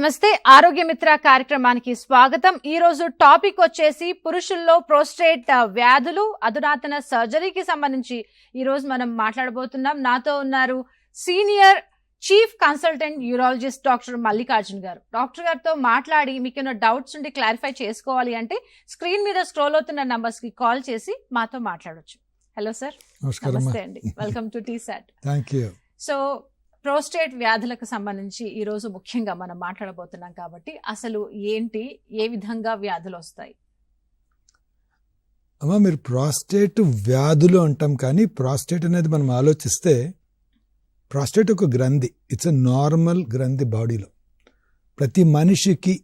నమస్తే ఆరోగ్య మిత్ర కార్యక్రమానికి స్వాగతం. ఈ రోజు టాపిక్ వచ్చేసి పురుషుల్లో ప్రోస్టేట్ వ్యాధులు, అధునాతన సర్జరీకి సంబంధించి ఈ రోజు మనం మాట్లాడబోతున్నాం. నాతో ఉన్నారు senior chief consultant urologist doctor Mallikarjun గారు. డాక్టర్ గారితో మాట్లాడి మీకున్న డౌట్స్ ఉండి క్లారిఫై చేసుకోవాలి అంటే స్క్రీన్ మీద స్క్రోల్ అవుతున్న నంబర్స్ కి కాల్ చేసి మాతో మాట్లాడొచ్చు. Hello sir. నమస్తే అండి, welcome to T-SAT. Thank you. So prostate వ్యాధులకు సంబంధించి ఈరోజు ముఖ్యంగా మనం మాట్లాడబోతున్నాం కాబట్టి అసలు ఏంటి, ఏ విధంగా వ్యాధులు వస్తాయి? అమ్మా, మీరు ప్రాస్టేట్ వ్యాధులు అంటాం, కానీ ప్రాస్టేట్ అనేది మనం ఆలోచిస్తే ప్రాస్టేట్ ఒక గ్రంథి. ఇట్స్ ఎ నార్మల్ గ్రంథి బాడీలో. ప్రతి మనిషికి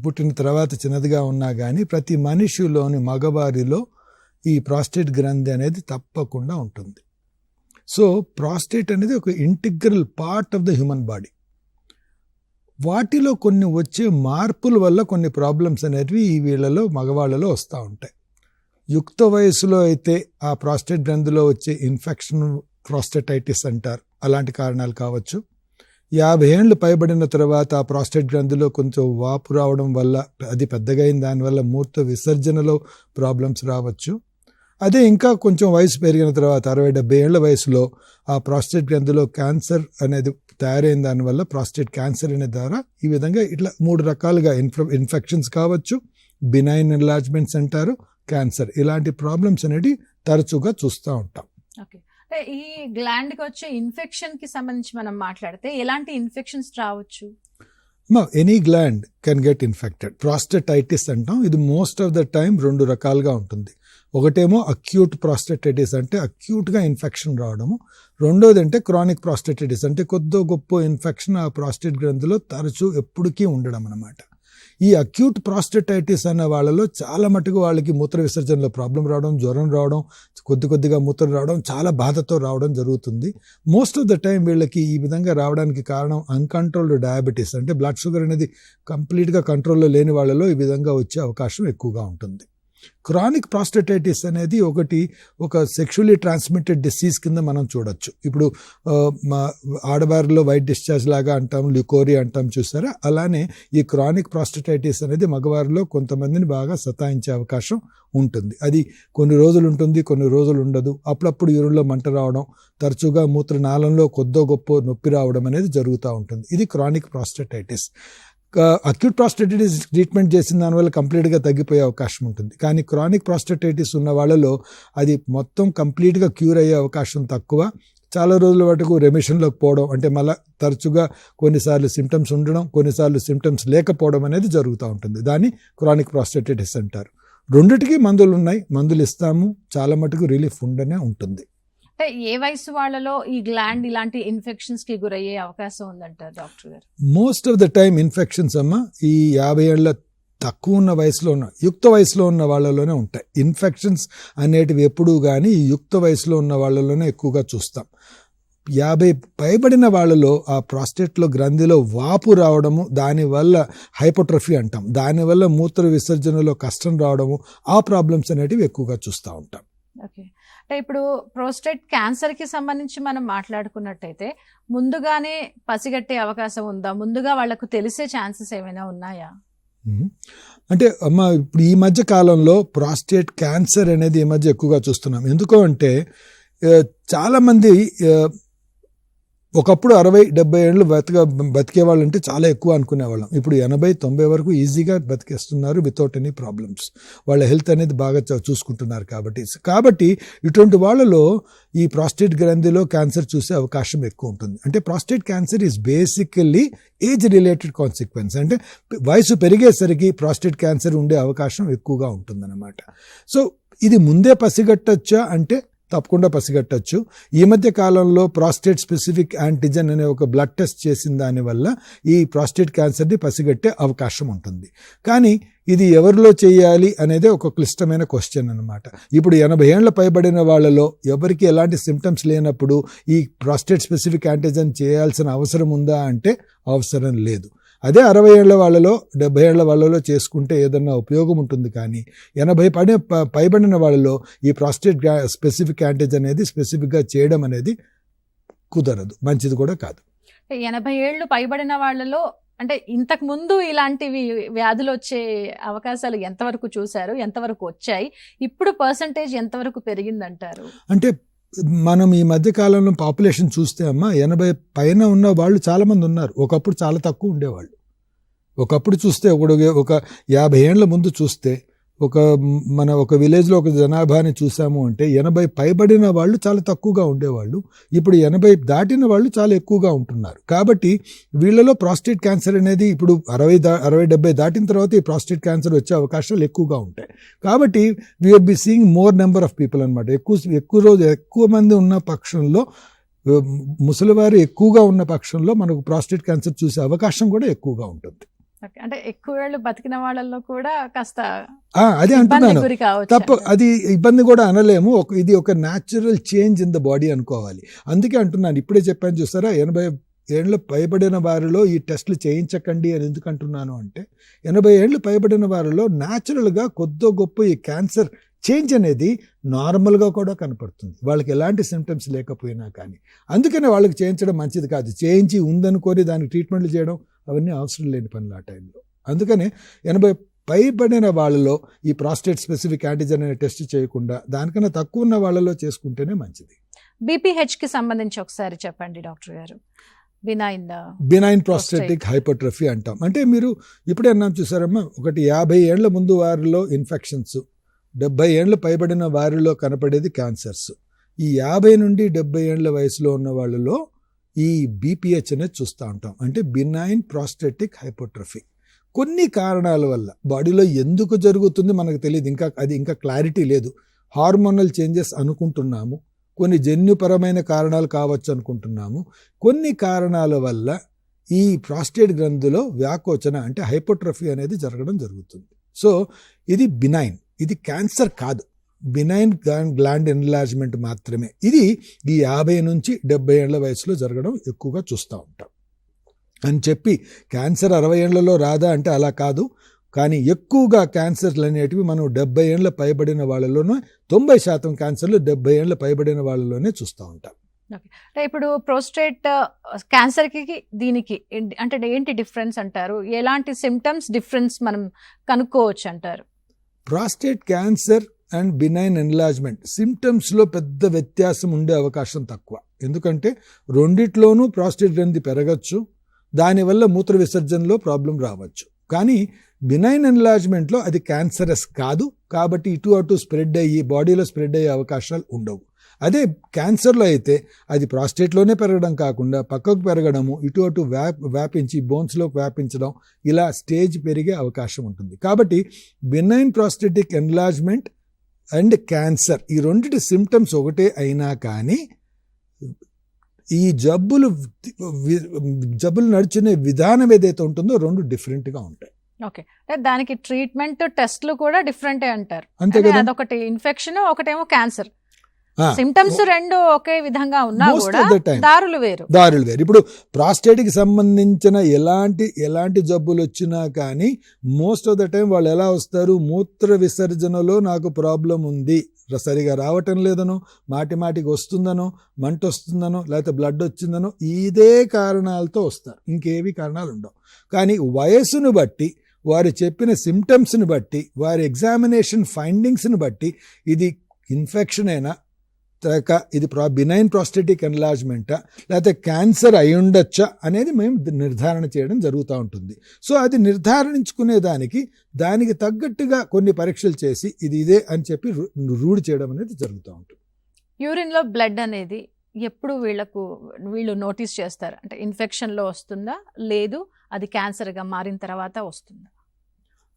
పుట్టిన తర్వాత చిన్నదిగా ఉన్నా కానీ ప్రతి మనిషిలోని మగవారిలో ఈ ప్రాస్టేట్ గ్రంథి అనేది తప్పకుండా ఉంటుంది. సో ప్రాస్టేట్ అనేది ఒక integral part of the human body. వాటిలో కొన్ని వచ్చే మార్పుల వల్ల కొన్ని ప్రాబ్లమ్స్ అనేవి ఈ వీళ్ళలో మగవాళ్ళలో వస్తూ ఉంటాయి. యుక్త వయసులో అయితే ఆ ప్రాస్టేట్ గ్రంథిలో వచ్చే ఇన్ఫెక్షన్ ప్రాస్టేటైటిస్ అంటారు, అలాంటి కారణాలు కావచ్చు. 50 ఏళ్ళు పైబడిన తర్వాత ఆ ప్రాస్టేట్ గ్రంథిలో కొంచెం వాపు రావడం వల్ల, అది పెద్దగా అయిన దానివల్ల మూత్ర విసర్జనలో ప్రాబ్లమ్స్ రావచ్చు. అదే ఇంకా కొంచెం వయసు పెరిగిన తర్వాత 60-70 ఏళ్ల వయసులో ఆ ప్రాస్టేట్ గ్రంథిలో క్యాన్సర్ అనేది తయారైన దానివల్ల ప్రాస్టేట్ క్యాన్సర్ అనే ద్వారా ఈ విధంగా ఇట్లా 3 రకాలుగా ఇన్ఫెక్షన్స్ కావచ్చు, బినైన్ ఎన్లార్జ్మెంట్స్ అంటారు, క్యాన్సర్, ఇలాంటి ప్రాబ్లమ్స్ అనేవి తరచుగా చూస్తూ ఉంటాం. ఓకే, ఈ గ్లాండ్ కి వచ్చే ఇన్ఫెక్షన్ కి సంబంధించి మనం మాట్లాడితే ఎలాంటి ఇన్ఫెక్షన్స్ రావచ్చు? Any gland can get infected. ప్రాస్టేటైటిస్ అంటాం. ఇది మోస్ట్ ఆఫ్ ద టైం 2 రకాలుగా ఉంటుంది. ఒకటేమో అక్యూట్ ప్రాస్టేటైటిస్ అంటే అక్యూట్గా ఇన్ఫెక్షన్ రావడము. రెండోది అంటే క్రానిక్ ప్రాస్టేటైటిస్ అంటే కొద్దో గొప్ప ఇన్ఫెక్షన్ ఆ ప్రాస్టేట్ గ్రంథిలో తరచూ ఎప్పటికీ ఉండడం అన్నమాట. ఈ అక్యూట్ ప్రాస్టేటైటిస్ అనే వాళ్ళలో చాలా మటుకు వాళ్ళకి మూత్ర విసర్జనలో ప్రాబ్లం రావడం, జ్వరం రావడం, కొద్దిగా మూత్రం రావడం, చాలా బాధతో రావడం జరుగుతుంది. మోస్ట్ ఆఫ్ ద టైం వీళ్ళకి ఈ విధంగా రావడానికి కారణం అన్కంట్రోల్డ్ డయాబెటీస్ అంటే బ్లడ్ షుగర్ అనేది కంప్లీట్గా కంట్రోల్లో లేని వాళ్ళలో ఈ విధంగా వచ్చే అవకాశం ఎక్కువగా ఉంటుంది. క్రానిక్ ప్రాస్టేటైటిస్ అనేది ఒక సెక్షువల్లీ ట్రాన్స్మిటెడ్ డిసీజ్ కింద మనం చూడొచ్చు. ఇప్పుడు ఆడవారిలో వైట్ డిశ్చార్జ్ లాగా అంటాం, ల్యూకోరియా అంటాం, చూసారా? అలానే ఈ క్రానిక్ ప్రాస్టేటైటిస్ అనేది మగవారిలో కొంతమందిని బాగా సతాయించే అవకాశం ఉంటుంది. అది కొన్ని రోజులు ఉంటుంది, కొన్ని రోజులు ఉండదు. అప్పుడప్పుడు యూరిన్లో మంట రావడం, తరచుగా మూత్రనాళంలో కొద్దో గొప్ప నొప్పి రావడం అనేది జరుగుతూ ఉంటుంది. ఇది క్రానిక్ ప్రాస్టేటైటిస్. అక్యూట్ ప్రాస్టేటైటిస్ ట్రీట్మెంట్ చేసిన దానివల్ల కంప్లీట్గా తగ్గిపోయే అవకాశం ఉంటుంది. కానీ క్రానిక్ ప్రాస్టేటైటిస్ ఉన్న వాళ్ళలో అది మొత్తం కంప్లీట్గా క్యూర్ అయ్యే అవకాశం తక్కువ. చాలా రోజుల వరకు రెమిషన్లోకి పోవడం, అంటే మళ్ళీ తరచుగా కొన్నిసార్లు సిమ్టమ్స్ ఉండడం, కొన్నిసార్లు సిమ్టమ్స్ లేకపోవడం అనేది జరుగుతూ ఉంటుంది. దాన్ని క్రానిక్ ప్రాస్టేటైటిస్ అంటారు. రెండిటికి మందులు ఉన్నాయి, మందులు ఇస్తాము, చాలా మటుకు రిలీఫ్ ఉండనే ఉంటుంది. అంటే ఏ వయసు వాళ్ళలో ఈ గ్లాండ్ ఇలాంటి ఇన్ఫెక్షన్స్ కి గురయ్యే అవకాశం ఉందంటారు డాక్టర్ గారు? Most of the time infections అమ్మ ఈ 50 ఏళ్ల తక్కువ ఉన్న వయసులో ఉన్న, యుక్త వయసులో ఉన్న వాళ్ళలోనే ఉంటాయి. ఇన్ఫెక్షన్స్ అనేటివి ఎప్పుడూ కానీ ఈ యుక్త వయసులో ఉన్న వాళ్ళలోనే ఎక్కువగా చూస్తాం. 50 పైబడిన వాళ్ళలో ఆ ప్రాస్టేట్లో గ్రంథిలో వాపు రావడము, దానివల్ల హైపోట్రఫీ అంటాం, దానివల్ల మూత్ర విసర్జనలో కష్టం రావడము, ఆ ప్రాబ్లమ్స్ అనేటివి ఎక్కువగా చూస్తూ ఉంటాం. ఓకే, అంటే ఇప్పుడు ప్రోస్టేట్ క్యాన్సర్ కి సంబంధించి మనం మాట్లాడుకున్నట్టయితే ముందుగానే పసిగట్టే అవకాశం ఉందా? ముందుగా వాళ్లకు తెలిసే ఛాన్సెస్ ఏమైనా ఉన్నాయా? అంటే అమ్మ, ఇప్పుడు ఈ మధ్య కాలంలో ప్రాస్టేట్ క్యాన్సర్ అనేది ఈ మధ్య ఎక్కువగా చూస్తున్నాం. ఎందుకు అంటే చాలామంది ఒకప్పుడు 60-70 ఏళ్ళు బతికే వాళ్ళు అంటే చాలా ఎక్కువ అనుకునేవాళ్ళం. ఇప్పుడు 80-90 వరకు ఈజీగా బతికేస్తున్నారు వితౌట్ ఎనీ ప్రాబ్లమ్స్. వాళ్ళ హెల్త్ అనేది బాగా చూసుకుంటున్నారు. కాబట్టి ఇటువంటి వాళ్ళలో ఈ ప్రాస్టేట్ గ్రంథిలో క్యాన్సర్ చూసే అవకాశం ఎక్కువ ఉంటుంది. అంటే prostate cancer is basically age related consequence. అంటే వయసు పెరిగేసరికి ప్రాస్టేట్ క్యాన్సర్ ఉండే అవకాశం ఎక్కువగా ఉంటుందన్నమాట. సో ఇది ముందే పసిగట్టచ్చా అంటే తప్పకుండా పసిగట్టచ్చు. ఈ మధ్య కాలంలో ప్రాస్టేట్ స్పెసిఫిక్ యాంటిజెన్ అనే ఒక బ్లడ్ టెస్ట్ చేసిన దానివల్ల ఈ ప్రాస్టేట్ క్యాన్సర్ని పసిగట్టే అవకాశం ఉంటుంది. కానీ ఇది ఎవరిలో చేయాలి అనేది ఒక క్లిష్టమైన క్వశ్చన్ అన్నమాట. ఇప్పుడు 80 ఏళ్ల పైబడిన వాళ్ళలో ఎవరికి ఎలాంటి సిమ్టమ్స్ లేనప్పుడు ఈ ప్రాస్టేట్ స్పెసిఫిక్ యాంటిజెన్ చేయాల్సిన అవసరం ఉందా అంటే అవసరం లేదు. అదే 60 ఏళ్ల వాళ్ళలో 70 ఏళ్ల వాళ్ళలో చేసుకుంటే ఏదన్నా ఉపయోగం ఉంటుంది. కానీ 80 పైబడిన వాళ్ళలో ఈ ప్రాస్టేట్ స్పెసిఫిక్ యాంటిజెన్ అనేది స్పెసిఫిక్గా చేయడం అనేది కుదరదు, మంచిది కూడా కాదు. 80 ఏళ్ళు పైబడిన వాళ్ళలో అంటే ఇంతకు ముందు ఇలాంటివి వ్యాధులు వచ్చే అవకాశాలు ఎంతవరకు చూశారు, ఎంతవరకు వచ్చాయి, ఇప్పుడు పర్సంటేజ్ ఎంతవరకు పెరిగిందంటారు? అంటే మనం ఈ మధ్య కాలంలో పాపులేషన్ చూస్తే అమ్మా 80 పైన ఉన్న వాళ్ళు చాలా మంది ఉన్నారు. ఒకప్పుడు చాలా తక్కువ ఉండేవాళ్ళు. ఒకప్పుడు చూస్తే ఒక 50 ఏళ్ల ముందు చూస్తే ఒక విలేజ్లో ఒక జనాభాని చూసాము అంటే 80 పైబడిన వాళ్ళు చాలా తక్కువగా ఉండేవాళ్ళు. ఇప్పుడు 80 దాటిన వాళ్ళు చాలా ఎక్కువగా ఉంటున్నారు. కాబట్టి వీళ్ళలో ప్రాస్టేట్ క్యాన్సర్ అనేది ఇప్పుడు 60-70 దాటిన తర్వాత ఈ ప్రాస్టేట్ క్యాన్సర్ వచ్చే అవకాశాలు ఎక్కువగా ఉంటాయి. కాబట్టి we are be seeing more number of people అనమాట. ఎక్కువ మంది ఉన్న పక్షంలో, ముసలివారు ఎక్కువగా ఉన్న పక్షంలో మనకు ప్రాస్టేట్ క్యాన్సర్ చూసే అవకాశం కూడా ఎక్కువగా ఉంటుంది. అంటే ఎక్కువ ఏళ్ళు బతికిన వాళ్ళల్లో కూడా కాస్త అదే అంటున్నాను, తప్ప అది ఇబ్బంది కూడా అనలేము. ఇది ఒక natural change in the body అనుకోవాలి. అందుకే అంటున్నాను, ఇప్పుడే చెప్పాను చూసారా, 80 ఏళ్ళు పైబడిన వారిలో ఈ టెస్టులు చేయించకండి అని ఎందుకు అంటున్నాను అంటే 80 ఏళ్ళు పైబడిన వారిలో న్యాచురల్గా కొద్దో గొప్ప ఈ క్యాన్సర్ చేంజ్ అనేది నార్మల్గా కూడా కనపడుతుంది, వాళ్ళకి ఎలాంటి సిమ్టమ్స్ లేకపోయినా కానీ. అందుకనే వాళ్ళకి చేయించడం మంచిది కాదు. చేయించి ఉందనుకొని దానికి ట్రీట్మెంట్లు చేయడం అవన్నీ అవసరం లేని పనులు ఆ టైంలో. అందుకనే 80 పైబడిన వాళ్ళలో ఈ ప్రాస్టేట్ స్పెసిఫిక్ యాంటిజెన్ అనే టెస్ట్ చేయకుండా దానికన్నా తక్కువ ఉన్న వాళ్ళలో చేసుకుంటేనే మంచిది. బీపీహెచ్కి సంబంధించి ఒకసారి చెప్పండి డాక్టర్ గారు. బినైన్ ప్రాస్టేటిక్ హైపర్ట్రఫీ అంటాం. అంటే మీరు ఇప్పుడే అన్నాం చూసారమ్మా, 50 ఏళ్ల ముందు వారిలో ఇన్ఫెక్షన్స్, 70 ఏళ్ల పైబడిన వారిలో కనపడేది క్యాన్సర్స్. ఈ 50 నుండి 70 ఏళ్ల వయసులో ఉన్న వాళ్ళలో ఈ బీపీహెచ్ అనేది చూస్తూ ఉంటాం. అంటే బినైన్ ప్రాస్టేటిక్ హైపర్ట్రఫీ. కొన్ని కారణాల వల్ల బాడీలో ఎందుకు జరుగుతుంది మనకు తెలియదు, ఇంకా క్లారిటీ లేదు. హార్మోనల్ చేంజెస్ అనుకుంటున్నాము, కొన్ని జన్యుపరమైన కారణాలు కావచ్చు అనుకుంటున్నాము. కొన్ని కారణాల వల్ల ఈ ప్రాస్టేట్ గ్రంథిలో వ్యాకోచన అంటే హైపర్ట్రఫీ అనేది జరగడం జరుగుతుంది. సో ఇది బినైన్, ఇది క్యాన్సర్ కాదు, బినైన్ గ్లాండ్ ఎన్లార్జ్మెంట్ మాత్రమే. ఇది ఈ 50 నుంచి 70 ఏళ్ల వయసులో జరగడం ఎక్కువగా చూస్తూ ఉంటాం అని చెప్పి క్యాన్సర్ 60 ఏళ్లలో రాదా అంటే అలా కాదు. కానీ ఎక్కువగా క్యాన్సర్లు అనేటివి మనం 70 ఏళ్ల పైబడిన వాళ్ళలోనే 90% క్యాన్సర్లు 70 ఏళ్ల పైబడిన వాళ్ళలోనే చూస్తూ ఉంటాం. ఇప్పుడు ప్రోస్టేట్ క్యాన్సర్కి దీనికి అంటే ఏంటి డిఫరెన్స్ అంటారు? ఎలాంటి సిమ్టమ్స్ డిఫరెన్స్ మనం కనుక్కోవచ్చు అంటారు? Prostate cancer and benign enlargement సిమ్టమ్స్లో పెద్ద వ్యత్యాసం ఉండే అవకాశం తక్కువ. ఎందుకంటే రెండిట్లోనూ ప్రాస్టేట్ గ్రంథి పెరగచ్చు, దానివల్ల మూత్ర విసర్జనలో ప్రాబ్లం రావచ్చు. కానీ బినైన్ ఎన్లార్జ్మెంట్లో అది క్యాన్సరస్ కాదు, కాబట్టి ఇటు అటు స్ప్రెడ్ అయ్యి బాడీలో స్ప్రెడ్ అయ్యే అవకాశాలు ఉండవు. అదే క్యాన్సర్లో అయితే అది ప్రాస్టేట్లోనే పెరగడం కాకుండా పక్కకు పెరగడము, ఇటు అటు వ్యాపించి బోన్స్లోకి వ్యాపించడం, ఇలా స్టేజ్ పెరిగే అవకాశం ఉంటుంది. కాబట్టి benign prostatic enlargement and cancer ఈ రెండిటి సిమ్టమ్స్ ఒకటే అయినా కానీ ఈ జబ్బులు నడుచునే విధానం ఏదైతే ఉంటుందో రెండు డిఫరెంట్గా ఉంటాయి. ఓకే, దానికి ట్రీట్మెంట్ టెస్ట్లు కూడా డిఫరెంటే అంటారు. అంతే కదా, అదొకటి ఇన్ఫెక్షన్, ఒకటేమో క్యాన్సర్. సిమ్టమ్స్ రెండు ఒకే విధంగా ఉన్నా కూడా దారులు వేరు. ఇప్పుడు ప్రాస్టేట్కి సంబంధించిన ఎలాంటి జబ్బులు వచ్చినా కానీ మోస్ట్ ఆఫ్ ద టైం వాళ్ళు ఎలా వస్తారు, మూత్ర విసర్జనలో నాకు ప్రాబ్లం ఉంది, సరిగా రావటం లేదనో, మాటికి వస్తుందనో, మంట వస్తుందనో, లేకపోతే బ్లడ్ వచ్చిందనో, ఇదే కారణాలతో వస్తారు, ఇంకేవి కారణాలు ఉండవు. కానీ వయస్సును బట్టి, వారు చెప్పిన సిమ్టమ్స్ని బట్టి, వారి ఎగ్జామినేషన్ ఫైండింగ్స్ని బట్టి ఇది ఇన్ఫెక్షన్ అయినా, ఇది బినైన్ ప్రాస్టేటిక్ ఎన్లార్జ్మెంటా లేకపోతే క్యాన్సర్ అయి ఉండొచ్చా అనేది మేము నిర్ధారణ చేయడం జరుగుతూ ఉంటుంది. సో అది నిర్ధారించుకునే దానికి తగ్గట్టుగా కొన్ని పరీక్షలు చేసి ఇది ఇదే అని చెప్పి రూఢి చేయడం అనేది జరుగుతూ ఉంటుంది. యూరిన్లో బ్లడ్ అనేది ఎప్పుడు వీళ్ళు నోటీస్ చేస్తారు? అంటే ఇన్ఫెక్షన్లో వస్తుందా, లేదు అది క్యాన్సర్గా మారిన తర్వాత వస్తుందా?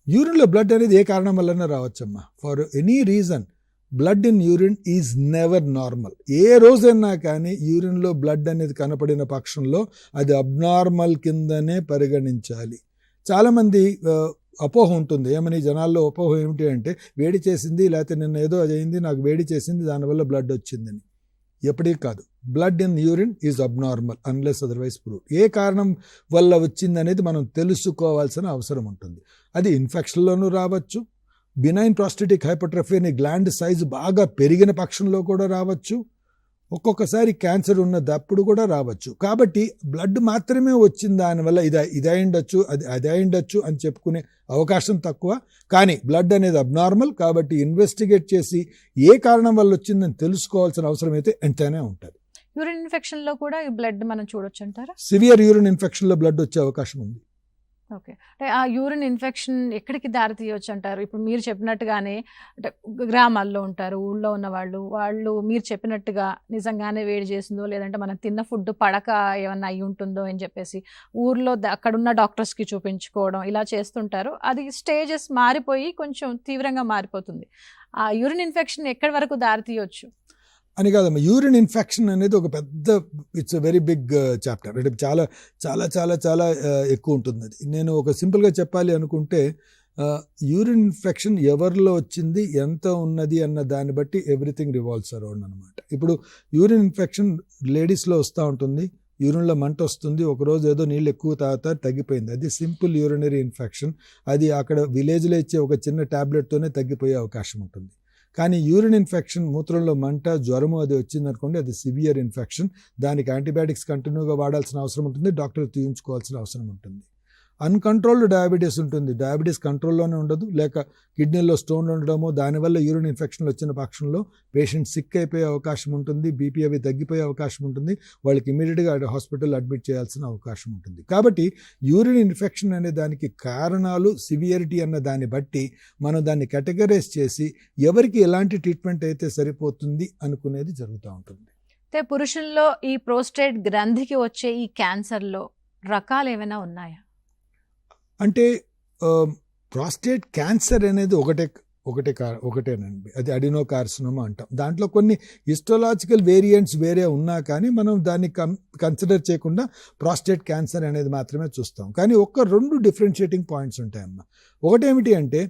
యూరిన్లో బ్లడ్ అనేది ఏ కారణం వల్లనే రావచ్చమ్మా. For any reason blood in urine is never normal. ఏ రోజైనా కానీ యూరిన్లో బ్లడ్ అనేది కనపడిన పక్షంలో అది అబ్నార్మల్ కిందనే పరిగణించాలి. చాలామంది అపోహ ఉంటుంది, ఏమని జనాల్లో అపోహ ఏమిటి అంటే వేడి చేసింది, లేకపోతే నిన్న ఏదో అయింది, నాకు వేడి చేసింది, దానివల్ల బ్లడ్ వచ్చిందని. ఎప్పటికీ కాదు. Blood in urine is abnormal unless otherwise proved. ఏ కారణం వల్ల వచ్చింది అనేది మనం తెలుసుకోవాల్సిన అవసరం ఉంటుంది. అది ఇన్ఫెక్షన్లోనూ రావచ్చు, బినైన్ ప్రాస్టేటిక్ హైపర్ట్రఫీ అనే గ్లాండ్ సైజు బాగా పెరిగిన పక్షంలో కూడా రావచ్చు, ఒక్కొక్కసారి క్యాన్సర్ ఉన్నదప్పుడు కూడా రావచ్చు. కాబట్టి బ్లడ్ మాత్రమే వచ్చింది దానివల్ల ఇది అయిండొచ్చు అది అయిండొచ్చు అని చెప్పుకునే అవకాశం తక్కువ. కానీ బ్లడ్ అనేది అబ్నార్మల్ కాబట్టి ఇన్వెస్టిగేట్ చేసి ఏ కారణం వల్ల వచ్చిందని తెలుసుకోవాల్సిన అవసరం అయితే ఎంతైనా ఉంటుంది. యూరిన్ ఇన్ఫెక్షన్ లో కూడా ఈ బ్లడ్ మనం చూడొచ్చు అంటారా? సివియర్ యూరిన్ ఇన్ఫెక్షన్ లో బ్లడ్ వచ్చే అవకాశం ఉంది. ఓకే, అంటే ఆ యూరిన్ ఇన్ఫెక్షన్ ఎక్కడికి దారి తీయవచ్చు అంటారు? ఇప్పుడు మీరు చెప్పినట్టుగానే అంటే గ్రామాల్లో ఉంటారు, ఊళ్ళో ఉన్న వాళ్ళు మీరు చెప్పినట్టుగా నిజంగానే వేడి చేసిందో లేదంటే మనం తిన్న ఫుడ్ పడక ఏమన్నా అయి ఉంటుందో అని చెప్పేసి ఊర్లో అక్కడున్న డాక్టర్స్కి చూపించుకోవడం ఇలా చేస్తుంటారు. అది స్టేజెస్ మారిపోయి కొంచెం తీవ్రంగా మారిపోతుంది. ఆ యూరిన్ ఇన్ఫెక్షన్ ఎక్కడి వరకు దారి తీయవచ్చు అని కాదమ్మా. యూరిన్ ఇన్ఫెక్షన్ అనేది ఒక పెద్ద it's a very big chapter. అంటే చాలా చాలా చాలా చాలా ఎక్కువ ఉంటుంది అది. నేను ఒక సింపుల్గా చెప్పాలి అనుకుంటే యూరిన్ ఇన్ఫెక్షన్ ఎవరిలో వచ్చింది, ఎంత ఉన్నది అన్న దాన్ని బట్టి ఎవ్రీథింగ్ రివాల్వ్స్ అరౌండ్ అనమాట. ఇప్పుడు యూరిన్ ఇన్ఫెక్షన్ లేడీస్లో వస్తూ ఉంటుంది, యూరిన్లో మంట వస్తుంది, ఒకరోజు ఏదో నీళ్ళు ఎక్కువ తాగుతారు తగ్గిపోయింది, అది సింపుల్ యూరినరీ ఇన్ఫెక్షన్. అది అక్కడ విలేజ్లో ఇచ్చే ఒక చిన్న ట్యాబ్లెట్తోనే తగ్గిపోయే అవకాశం ఉంటుంది. కానీ యూరిన్ ఇన్ఫెక్షన్, మూత్రంలో మంట, జ్వరము అది వచ్చిందనుకోండి, అది సివియర్ ఇన్ఫెక్షన్. దానికి యాంటీబయాటిక్స్ కంటిన్యూగా వాడాల్సిన అవసరం ఉంటుంది, డాక్టర్ తీయించుకోవాల్సిన అవసరం ఉంటుంది. అన్కంట్రోల్డ్ డయాబెటీస్ ఉంటుంది, డయాబెటీస్ కంట్రోల్లోనే ఉండదు, లేక కిడ్నీలో స్టోన్లు ఉండడమో దానివల్ల యూరిన్ ఇన్ఫెక్షన్లు వచ్చిన పక్షంలో పేషెంట్ సిక్ అయిపోయే అవకాశం ఉంటుంది, బీపీ అవి తగ్గిపోయే అవకాశం ఉంటుంది, వాళ్ళకి ఇమీడియట్గా హాస్పిటల్ అడ్మిట్ చేయాల్సిన అవకాశం ఉంటుంది. కాబట్టి యూరిన్ ఇన్ఫెక్షన్ అనే దానికి కారణాలు, సివియరిటీ అన్న దాన్ని బట్టి మనం దాన్ని కేటగరైజ్ చేసి ఎవరికి ఎలాంటి ట్రీట్మెంట్ అయితే సరిపోతుంది అనుకునేది జరుగుతూ ఉంటుంది. అయితే పురుషుల్లో ఈ ప్రోస్టేట్ గ్రంథికి వచ్చే ఈ క్యాన్సర్లో రకాలు ఏమైనా ఉన్నాయా? అంటే ప్రాస్టేట్ క్యాన్సర్ అనేది ఒకటేనండి, అది అడినోకార్సినోమా అంటాం. దాంట్లో కొన్ని హిస్టోలాజికల్ వేరియంట్స్ వేరే ఉన్నా కానీ మనం దాన్ని కన్సిడర్ చేయకుండా ప్రాస్టేట్ క్యాన్సర్ అనేది మాత్రమే చూస్తాం. కానీ రెండు డిఫరెన్షియేటింగ్ పాయింట్స్ ఉంటాయమ్మా. ఒకటేమిటి అంటే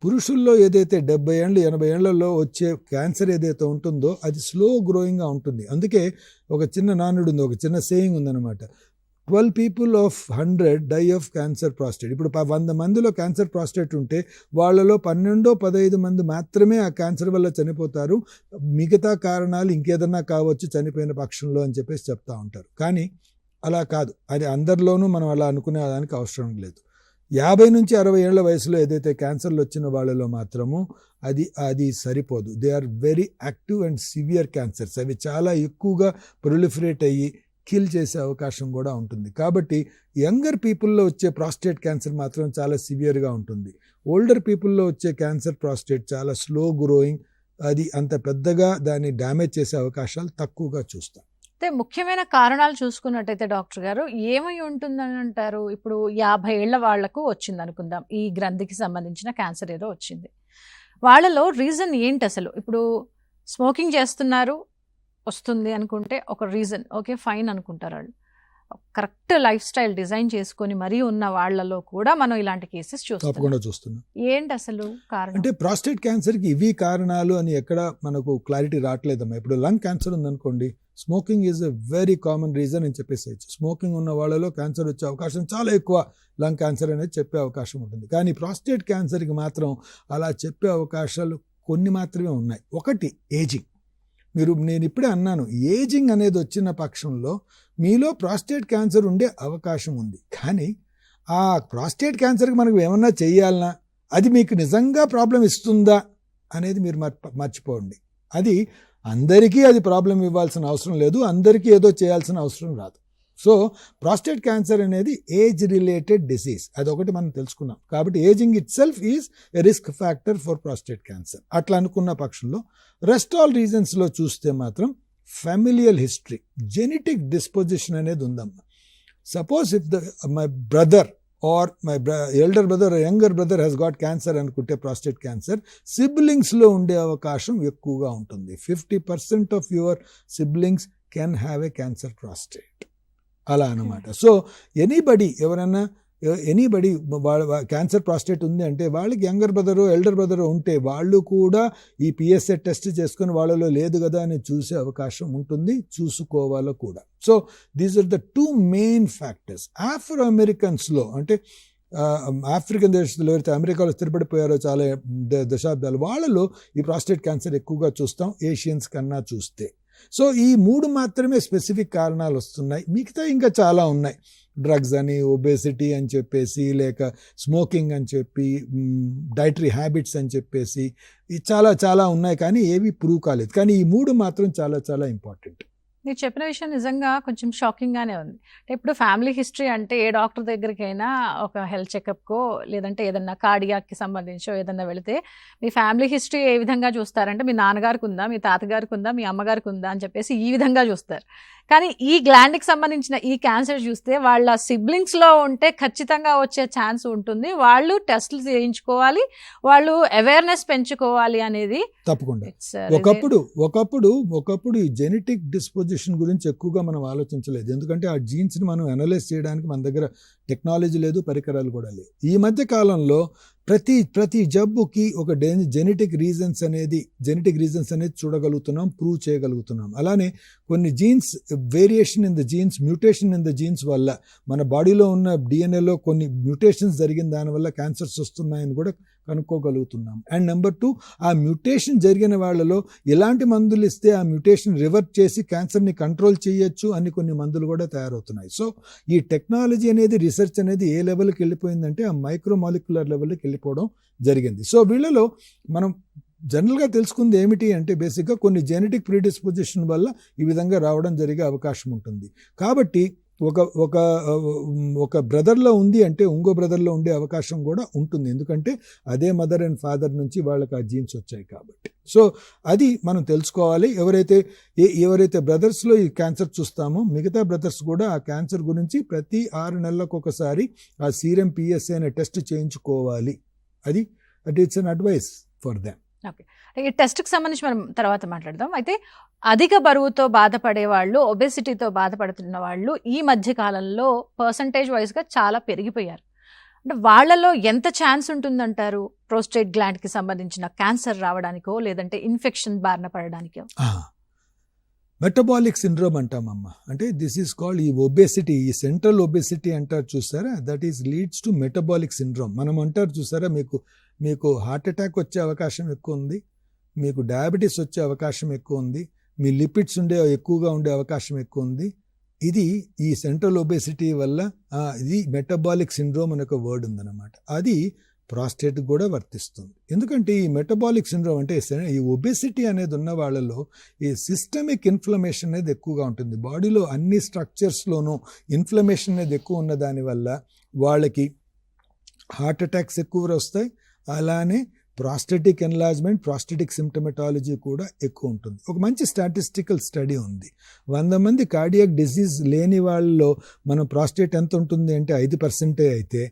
పురుషుల్లో ఏదైతే 70 ఏళ్ళు 80 ఏళ్లలో వచ్చే క్యాన్సర్ ఏదైతే ఉంటుందో అది స్లో గ్రోయింగ్గా ఉంటుంది. అందుకే ఒక చిన్న నానుడు ఉంది, ఒక చిన్న సేయింగ్ ఉందన్నమాట, 12 people of 100 die of cancer prostate. ఇప్పుడు 100 మందిలో క్యాన్సర్ ప్రాస్టేట్ ఉంటే వాళ్ళలో 12-15 మంది మాత్రమే ఆ క్యాన్సర్ వల్ల చనిపోతారు, మిగతా కారణాలు ఇంకేదన్నా కావచ్చు చనిపోయిన పక్షంలో అని చెప్పేసి చెప్తా ఉంటారు. కానీ అలా కాదు, అది అందరిలోనూ మనం అలా అనుకునే దానికి అవసరం లేదు. 50-60 ఏళ్ల వయసులో ఏదైతే క్యాన్సర్లు వచ్చిన వాళ్ళలో మాత్రము అది సరిపోదు. They are very active and severe cancers. అవి చాలా ఎక్కువగా ప్రొలిఫరేట్ అయ్యి కిల్ చేసే అవకాశం కూడా ఉంటుంది. కాబట్టి యంగర్ పీపుల్లో వచ్చే ప్రాస్టేట్ క్యాన్సర్ మాత్రం చాలా సివియర్గా ఉంటుంది. ఓల్డర్ పీపుల్లో వచ్చే క్యాన్సర్ ప్రాస్టేట్ చాలా స్లో గ్రోయింగ్, అది అంత పెద్దగా దాన్ని డ్యామేజ్ చేసే అవకాశాలు తక్కువగా చూస్తాం. అయితే ముఖ్యమైన కారణాలు చూసుకున్నట్టయితే డాక్టర్ గారు ఏమై ఉంటుందని అంటారు? ఇప్పుడు 50 ఏళ్ల వాళ్లకు వచ్చింది అనుకుందాం, ఈ గ్రంథికి సంబంధించిన క్యాన్సర్ ఏదో వచ్చింది, వాళ్ళలో రీజన్ ఏంటి అసలు? ఇప్పుడు స్మోకింగ్ చేస్తున్నారు వస్తుంది అనుకుంటే ఒక రీజన్, ఓకే ఫైన్ అనుకుంటారు వాళ్ళు. కరెక్ట్ లైఫ్ స్టైల్ డిజైన్ చేసుకొని మరీ ఉన్న వాళ్ళలో కూడా మనం ఇలాంటి కేసెస్ చూస్తున్నాం. ఏంటి అసలు కారణం? అంటే ప్రాస్టేట్ క్యాన్సర్కి ఇవి కారణాలు అని ఎక్కడ మనకు క్లారిటీ రావట్లేదమ్మా. ఇప్పుడు లంగ్ క్యాన్సర్ ఉందనుకోండి, smoking is a very common reason అని చెప్పేసి, స్మోకింగ్ ఉన్న వాళ్ళలో క్యాన్సర్ వచ్చే అవకాశం చాలా ఎక్కువ, లంగ్ క్యాన్సర్ అనేది చెప్పే అవకాశం ఉంటుంది. కానీ ప్రాస్టేట్ క్యాన్సర్కి మాత్రం అలా చెప్పే అవకాశాలు కొన్ని మాత్రమే ఉన్నాయి. ఒకటి ఏజింగ్. నేను ఇప్పుడే అన్నాను, ఏజింగ్ అనేది వచ్చిన పక్షంలో మీలో ప్రాస్టేట్ క్యాన్సర్ ఉండే అవకాశం ఉంది. కానీ ఆ ప్రాస్టేట్ క్యాన్సర్కి మనకు ఏమన్నా చేయాలన్నా, అది మీకు నిజంగా ప్రాబ్లం ఇస్తుందా అనేది మీరు మర్చిపోండి. అది అందరికీ అది ప్రాబ్లం ఇవ్వాల్సిన అవసరం లేదు, అందరికీ ఏదో చేయాల్సిన అవసరం రాదు. సో ప్రాస్టేట్ క్యాన్సర్ అనేది ఏజ్ రిలేటెడ్ డిసీజ్, అదొకటి మనం తెలుసుకున్నాం. కాబట్టి ageing it self is a risk factor for prostate cancer. అట్లా అనుకున్న పక్షంలో రెస్ట్ ఆల్ రీజన్స్లో చూస్తే మాత్రం ఫ్యామిలియల్ హిస్టరీ, జెనెటిక్ డిస్పోజిషన్ అనేది ఉందమ్మా. Suppose if my brother or my elder brother or younger brother has got cancer అనుకుంటే ప్రాస్టేట్ క్యాన్సర్, సిబ్లింగ్స్లో ఉండే అవకాశం ఎక్కువగా ఉంటుంది. 50% of your siblings can have a cancer prostate, అలా అన్నమాట. సో ఎవరైనా క్యాన్సర్ ప్రాస్టేట్ ఉంది అంటే వాళ్ళకి యంగర్ బ్రదరు ఎల్డర్ బ్రదరు ఉంటే వాళ్ళు కూడా ఈ PSA టెస్ట్ చేసుకుని వాళ్ళలో లేదు కదా అని చూసే అవకాశం ఉంటుంది, చూసుకోవాలో కూడా. So these are the 2 main factors. Afro అమెరికన్స్లో అంటే ఆఫ్రికన్ దేశంలో ఎవరైతే అమెరికాలో స్థిరపడిపోయారో చాలా దశాబ్దాలు, వాళ్ళలో ఈ ప్రాస్టేట్ క్యాన్సర్ ఎక్కువగా చూస్తాం ఏషియన్స్ కన్నా చూస్తే. సో ఈ 3 మాత్రమే స్పెసిఫిక్ కారణాలు వస్తున్నాయి. మిగతా ఇంకా చాలా ఉన్నాయి. డ్రగ్స్ అని, ఒబేసిటీ అని చెప్పేసి, లేక స్మోకింగ్ అని చెప్పి, డైటరీ హ్యాబిట్స్ అని చెప్పేసి చాలా చాలా ఉన్నాయి, కానీ ఏవి ప్రూవ్ కాలేదు. కానీ ఈ 3 మాత్రం చాలా చాలా ఇంపార్టెంట్. మీరు చెప్పిన విషయం నిజంగా కొంచెం షాకింగ్గానే ఉంది. అంటే ఇప్పుడు ఫ్యామిలీ హిస్టరీ అంటే ఏ డాక్టర్ దగ్గరికైనా ఒక హెల్త్ చెకప్కో లేదంటే ఏదన్నా కార్డియాక్కి సంబంధించో ఏదన్నా వెళితే మీ ఫ్యామిలీ హిస్టరీ ఏ విధంగా చూస్తారంటే మీ నాన్నగారికి ఉందా, మీ తాతగారికి ఉందా, మీ అమ్మగారికి ఉందా అని చెప్పేసి ఈ విధంగా చూస్తారు. కానీ ఈ గ్లాండ్కి సంబంధించిన ఈ క్యాన్సర్ చూస్తే వాళ్ళ సిబ్లింగ్స్లో ఉంటే ఖచ్చితంగా వచ్చే ఛాన్స్ ఉంటుంది. వాళ్ళు టెస్టులు చేయించుకోవాలి, వాళ్ళు అవేర్నెస్ పెంచుకోవాలి అనేది తప్పకుండా. ఒకప్పుడు ఈ జెనెటిక్ డిస్పోజిషన్ గురించి ఎక్కువగా మనం ఆలోచించలేదు. ఎందుకంటే ఆ జీన్స్ని మనం అనలైజ్ చేయడానికి మన దగ్గర టెక్నాలజీ లేదు, పరికరాలు కూడా లేవు. ఈ మధ్య కాలంలో ప్రతి జబ్బుకి ఒక జెనెటిక్ రీజన్స్ అనేది చూడగలుగుతున్నాం, ప్రూవ్ చేయగలుగుతున్నాం. అలానే కొన్ని jeans variation in the jeans, mutation in the jeans వల్ల మన బాడీలో ఉన్న డిఎన్ఏలో కొన్ని మ్యూటేషన్స్ జరిగిన దానివల్ల క్యాన్సర్స్ వస్తున్నాయని కూడా కనుక్కోగలుగుతున్నాం. అండ్ నెంబర్ 2, ఆ మ్యూటేషన్ జరిగిన వాళ్ళలో ఎలాంటి మందులు ఇస్తే ఆ మ్యూటేషన్ రివర్ట్ చేసి క్యాన్సర్ని కంట్రోల్ చేయొచ్చు అని కొన్ని మందులు కూడా తయారవుతున్నాయి. సో ఈ టెక్నాలజీ అనేది, రీసెర్చ్ అనేది ఏ లెవెల్కి వెళ్ళిపోయిందంటే ఆ మైక్రోమాలిక్యులర్ లెవెల్కి వెళ్ళిపోవడం జరిగింది. సో వీళ్ళలో మనం జనరల్గా తెలుసుకుంది ఏమిటి అంటే బేసిక్గా కొన్ని జెనెటిక్ ప్రీడిస్పోజిషన్ వల్ల ఈ విధంగా రావడం జరిగే అవకాశం ఉంటుంది. కాబట్టి ఒక బ్రదర్లో ఉంది అంటే ఇంకో బ్రదర్లో ఉండే అవకాశం కూడా ఉంటుంది. ఎందుకంటే అదే మదర్ అండ్ ఫాదర్ నుంచి వాళ్ళకి ఆ జీన్స్ వచ్చాయి కాబట్టి. సో అది మనం తెలుసుకోవాలి. ఎవరైతే బ్రదర్స్లో ఈ క్యాన్సర్ చూస్తామో మిగతా బ్రదర్స్ కూడా ఆ క్యాన్సర్ గురించి ప్రతి 6 నెలలకు ఒకసారి ఆ సీరం పిఎస్ఏ అనే టెస్ట్ చేయించుకోవాలి. అది it's an advice for them. Okay, ఈ టెస్ట్కి సంబంధించి మనం తర్వాత మాట్లాడదాం. అయితే అధిక బరువుతో బాధపడే వాళ్ళు, ఒబెసిటీతో బాధపడుతున్న వాళ్ళు ఈ మధ్య కాలంలో పర్సంటేజ్ వైజ్గా చాలా పెరిగిపోయారు. అంటే వాళ్ళలో ఎంత ఛాన్స్ ఉంటుందంటారు ప్రోస్టేట్ గ్లాండ్కి సంబంధించిన క్యాన్సర్ రావడానికో లేదంటే ఇన్ఫెక్షన్ బారిన పడడానికో? మెటబాలిక్ సిండ్రోమ్ అంటామమ్మా. అంటే దిస్ ఈస్ కాల్డ్ ఈ ఒబేసిటీ, ఈ సెంట్రల్ ఒబేసిటీ అంటారు చూసారా, that is leads to metabolic syndrome. మనం అంటారు చూసారా, మీకు హార్ట్ అటాక్ వచ్చే అవకాశం ఎక్కువ ఉంది, మీకు డయాబెటీస్ వచ్చే అవకాశం ఎక్కువ ఉంది, మీ లిపిడ్స్ ఎక్కువగా ఉండే అవకాశం ఎక్కువ ఉంది. ఇది ఈ సెంట్రల్ ఒబేసిటీ వల్ల ఇది మెటబాలిక్ సిండ్రోమ్ అనే ఒక వర్డ్ ఉందన్నమాట. అది ప్రాస్టేట్ కూడా వర్తిస్తుంది. ఎందుకంటే ఈ మెటబాలిక్ సిండ్రోమ్ అంటే ఈ ఒబేసిటీ అనేది ఉన్న వాళ్ళలో ఈ సిస్టమిక్ ఇన్ఫ్లమేషన్ అనేది ఎక్కువగా ఉంటుంది. బాడీలో అన్ని స్ట్రక్చర్స్లోనూ ఇన్ఫ్లమేషన్ అనేది ఎక్కువ ఉన్న దానివల్ల వాళ్ళకి హార్ట్ అటాక్స్ ఎక్కువ వస్తాయి. అలానే ప్రాస్టెటిక్ ఎన్లార్జ్మెంట్, ప్రాస్టెటిక్ సిమ్టమెటాలజీ కూడా ఎక్కువ ఉంటుంది. ఒక మంచి స్టాటిస్టికల్ స్టడీ ఉంది. 100 మంది కార్డియాక్ డిసీజ్ లేని వాళ్ళలో మన ప్రాస్టేట్ ఎంత ఉంటుంది అంటే 5% అయితే,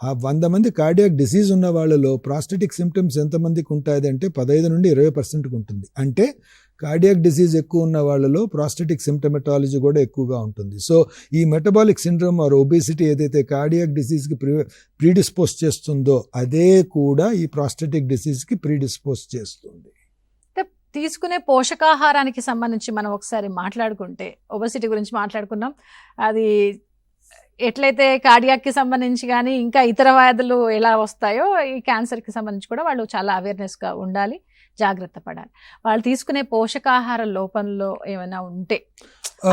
ఆ 100 మంది కార్డియాక్ డిసీజ్ ఉన్న వాళ్ళలో ప్రాస్టెటిక్ సిమ్టమ్స్ ఎంతమందికి ఉంటుంది అంటే 15 నుండి 20% ఉంటుంది. అంటే కార్డియాక్ డిసీజ్ ఎక్కువ ఉన్న వాళ్ళలో ప్రాస్టెటిక్ సిమ్టమెటాలజీ కూడా ఎక్కువగా ఉంటుంది. సో ఈ మెటబాలిక్ సిండ్రోమ్ ఆర్ ఒబేసిటీ ఏదైతే కార్డియాక్ డిసీజ్కి ప్రీడిస్పోజ్ చేస్తుందో అదే కూడా ఈ ప్రాస్టెటిక్ డిసీజ్కి ప్రీడిస్పోజ్ చేస్తుంది. తీసుకునే పోషకాహారానికి సంబంధించి మనం ఒకసారి మాట్లాడుకుంటే, ఒబేసిటీ గురించి మాట్లాడుకున్నాం, అది ఎట్లయితే కార్డియాక్కి సంబంధించి కానీ ఇంకా ఇతర వ్యాధులు ఎలా వస్తాయో ఈ క్యాన్సర్కి సంబంధించి కూడా వాళ్ళు చాలా అవేర్నెస్గా ఉండాలి, జాగ్రత్త పడాలి. వాళ్ళు తీసుకునే పోషకాహార లోపంలో ఏమైనా ఉంటే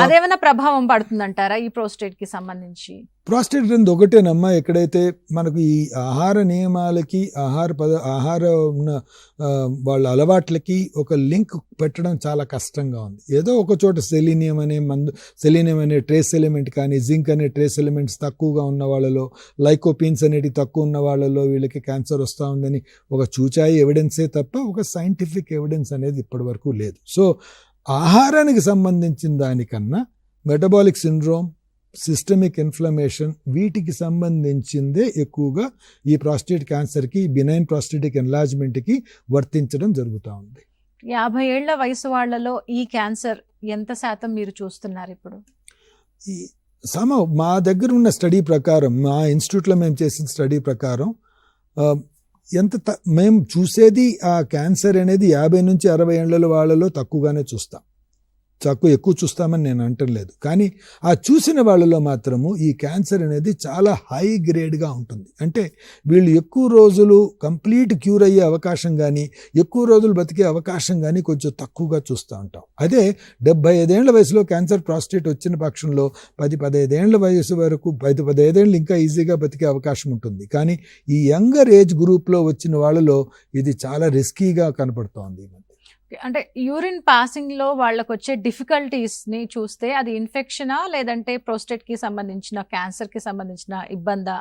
అదేమైనా ప్రభావం పడుతుందంటారా ఈ ప్రోస్టేట్కి సంబంధించి? ప్రాస్టేట్ గ్రంథి ఒకటేనమ్మా, ఎక్కడైతే మనకు ఈ ఆహార నియమాలకి ఆహార వాళ్ళ అలవాట్లకి ఒక లింక్ పెట్టడం చాలా కష్టంగా ఉంది. ఏదో ఒక చోట సెలీనియం అనే ట్రేస్ ఎలిమెంట్ కానీ జింక్ అనే ట్రేస్ ఎలిమెంట్స్ తక్కువగా ఉన్న వాళ్ళలో, లైకోపీన్స్ అనేవి తక్కువ ఉన్న వాళ్ళలో వీళ్ళకి క్యాన్సర్ వస్తూ ఉందని ఒక చూచాయి ఎవిడెన్సే తప్ప ఒక సైంటిఫిక్ ఎవిడెన్స్ అనేది ఇప్పటి వరకు లేదు. సో ఆహారానికి సంబంధించిన దానికన్నా మెటబాలిక్ సిండ్రోమ్, సిస్టమిక్ ఇన్ఫ్లమేషన్ వీటికి సంబంధించిందే ఎక్కువగా ఈ ప్రాస్టేట్ క్యాన్సర్కి, బినైన్ ప్రాస్టేటిక్ ఎన్లార్జ్మెంట్కి వర్తించడం జరుగుతూ ఉంది. 50 ఏళ్ల వయసు వాళ్ళలో ఈ క్యాన్సర్ ఎంత శాతం మీరు చూస్తున్నారు ఇప్పుడు? మా దగ్గర ఉన్న స్టడీ ప్రకారం, మా ఇన్స్టిట్యూట్లో మేము చేసిన స్టడీ ప్రకారం మేము చూసేది ఆ క్యాన్సర్ అనేది 50 నుంచి 60 ఏళ్ల వాళ్ళలో తక్కువగానే చూస్తాం. ఎక్కువ చూస్తామని నేను అంటలేదు, కానీ ఆ చూసిన వాళ్ళలో మాత్రము ఈ క్యాన్సర్ అనేది చాలా హై గ్రేడ్గా ఉంటుంది. అంటే వీళ్ళు ఎక్కువ రోజులు కంప్లీట్ క్యూర్ అయ్యే అవకాశం కానీ ఎక్కువ రోజులు బతికే అవకాశం కానీ కొంచెం తక్కువగా చూస్తూ ఉంటాం. అదే 75 ఏళ్ల వయసులో క్యాన్సర్ ప్రాస్టేట్ వచ్చిన పక్షంలో 10-15 ఏళ్ల వయసు వరకు 10-15 ఏళ్ళు ఇంకా ఈజీగా బతికే అవకాశం ఉంటుంది. కానీ ఈ యంగర్ ఏజ్ గ్రూప్లో వచ్చిన వాళ్ళలో ఇది చాలా రిస్కీగా కనపడుతోంది. అంటే యూరిన్ పాసింగ్ లో వాళ్ళకి వచ్చే డిఫికల్టీస్ ని చూస్తే అది ఇన్ఫెక్షనా లేదంటే ప్రోస్టేట్ కి సంబంధించిన క్యాన్సర్ కి సంబంధించిన ఇబ్బందా,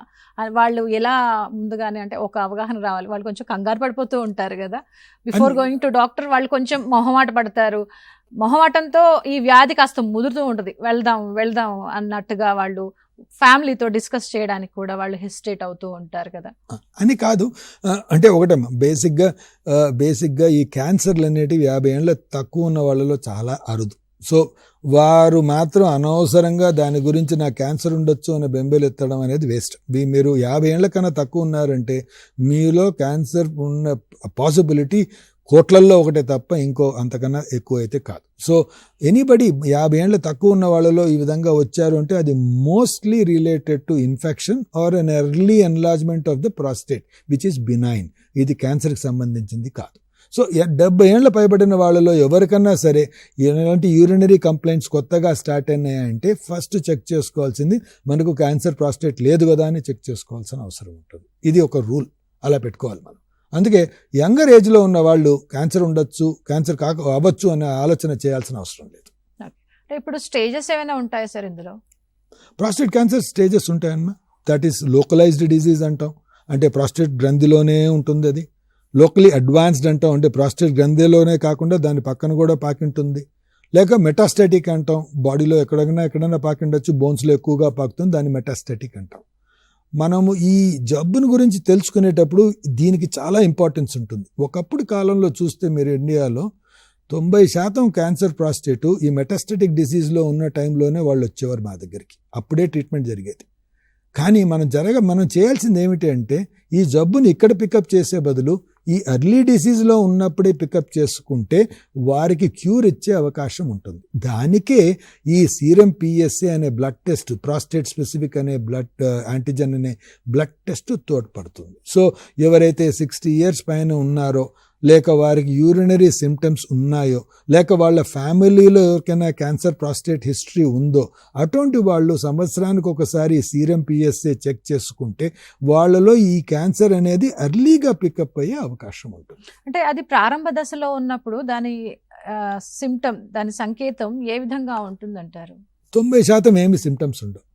వాళ్ళు ఎలా ముందుగానే అంటే ఒక అవగాహన రావాలి. వాళ్ళు కొంచెం కంగారు పడిపోతూ ఉంటారు కదా బిఫోర్ గోయింగ్ టు డాక్టర్. వాళ్ళు కొంచెం మొహమాట పడతారు. మొహమాటంతో ఈ వ్యాధి కాస్త ముదురుతూ ఉంటుంది. వెళ్దాం అన్నట్టుగా వాళ్ళు ఫ్యామిలీతో డిస్కస్ చేయడానికి కూడా వాళ్ళు హెసిటేట్ అవుతూ ఉంటారు కదా అని కాదు. అంటే ఒకటమ్మా, బేసిక్గా ఈ క్యాన్సర్లు అనేటివి 50 ఏళ్ళ తక్కువ ఉన్న వాళ్ళలో చాలా అరుదు. సో వారు మాత్రం అనవసరంగా దాని గురించి నా క్యాన్సర్ ఉండొచ్చు అనే బెంబేలు ఎత్తడం అనేది వేస్ట్. మీరు 50 ఏళ్ల కన్నా తక్కువ ఉన్నారంటే మీలో క్యాన్సర్ ఉన్న పాసిబిలిటీ కోట్లల్లో ఒకటే తప్ప ఇంకో అంతకన్నా ఎక్కువ అయితే కాదు. సో ఎనీబడి 50 ఏళ్ళ తక్కువ ఉన్న వాళ్ళలో ఈ విధంగా వచ్చారు అంటే అది mostly related to infection or an early enlargement of the prostate which is benign. ఇది క్యాన్సర్కి సంబంధించింది కాదు. సో 70 ఏళ్ళ పైబడిన వాళ్ళలో ఎవరికన్నా సరే ఎలాంటి యూరినరీ కంప్లైంట్స్ కొత్తగా స్టార్ట్ అయినాయంటే ఫస్ట్ చెక్ చేసుకోవాల్సింది మనకు క్యాన్సర్ ప్రాస్టేట్ లేదు కదా అని చెక్ చేసుకోవాల్సిన అవసరం ఉంటుంది. ఇది ఒక రూల్, అలా పెట్టుకోవాలి మనం. అందుకే యంగర్ ఏజ్లో ఉన్న వాళ్ళు క్యాన్సర్ ఉండొచ్చు, క్యాన్సర్ అవ్వచ్చు అనే ఆలోచన చేయాల్సిన అవసరం లేదు. ఇప్పుడు స్టేజెస్ ఏమైనా ఉంటాయి సార్ ఇందులో? ప్రాస్టేట్ క్యాన్సర్ స్టేజెస్ ఉంటాయమ్మా. దట్ ఈస్ లోకలైజ్డ్ డిజీజ్ అంటాం. అంటే ప్రాస్టేట్ గ్రంథిలోనే ఉంటుంది. అది లోకలీ అడ్వాన్స్డ్ అంటాం. అంటే ప్రాస్టేట్ గ్రంథిలోనే కాకుండా దాని పక్కన కూడా పాకింటుంది. లేక మెటాస్టాటిక్ అంటాం. బాడీలో ఎక్కడైనా పాకిండొచ్చు, బోన్స్లో ఎక్కువగా పాకుతుంది, దాన్ని మెటాస్టాటిక్ అంటాం. మనము ఈ జబ్బుని గురించి తెలుసుకునేటప్పుడు దీనికి చాలా ఇంపార్టెన్స్ ఉంటుంది. ఒకప్పుడు కాలంలో చూస్తే మీరు ఇండియాలో 90% క్యాన్సర్ ప్రాస్టేటు ఈ మెటాస్టాటిక్ డిసీజ్లో ఉన్న టైంలోనే వాళ్ళు వచ్చేవారు మా దగ్గరికి. అప్పుడే ట్రీట్మెంట్ జరిగేది. కానీ మనం చేయాల్సింది ఏమిటి అంటే ఈ జబ్బుని ఇక్కడ పికప్ చేసే బదులు ఈ ఎర్లీ డిసీజ్లో ఉన్నప్పుడే పికప్ చేసుకుంటే వారికి క్యూర్ ఇచ్చే అవకాశం ఉంటుంది. దానికే ఈ సీరం పిఎస్ఏ అనే బ్లడ్ టెస్ట్, ప్రాస్టేట్ స్పెసిఫిక్ అనే బ్లడ్ యాంటీజెన్ అనే బ్లడ్ టెస్ట్ తోడ్పడుతుంది. సో ఎవరైతే 60 years పైన ఉన్నారో, లేక వారికి యూరినరీ సిమ్టమ్స్ ఉన్నాయో, లేక వాళ్ళ ఫ్యామిలీలో ఎవరికైనా క్యాన్సర్ ప్రాస్టేట్ హిస్టరీ ఉందో అటువంటి వాళ్ళు సంవత్సరానికి ఒకసారి సీరం పిఎస్ఏ చెక్ చేసుకుంటే వాళ్ళలో ఈ క్యాన్సర్ అనేది ఎర్లీగా పికప్ అయ్యే అవకాశం ఉంటుంది. అంటే అది ప్రారంభ దశలో ఉన్నప్పుడు దాని సిమ్టమ్, దాని సంకేతం ఏ విధంగా ఉంటుందంటారు? 90% ఏమి సిమ్టమ్స్ ఉండవు.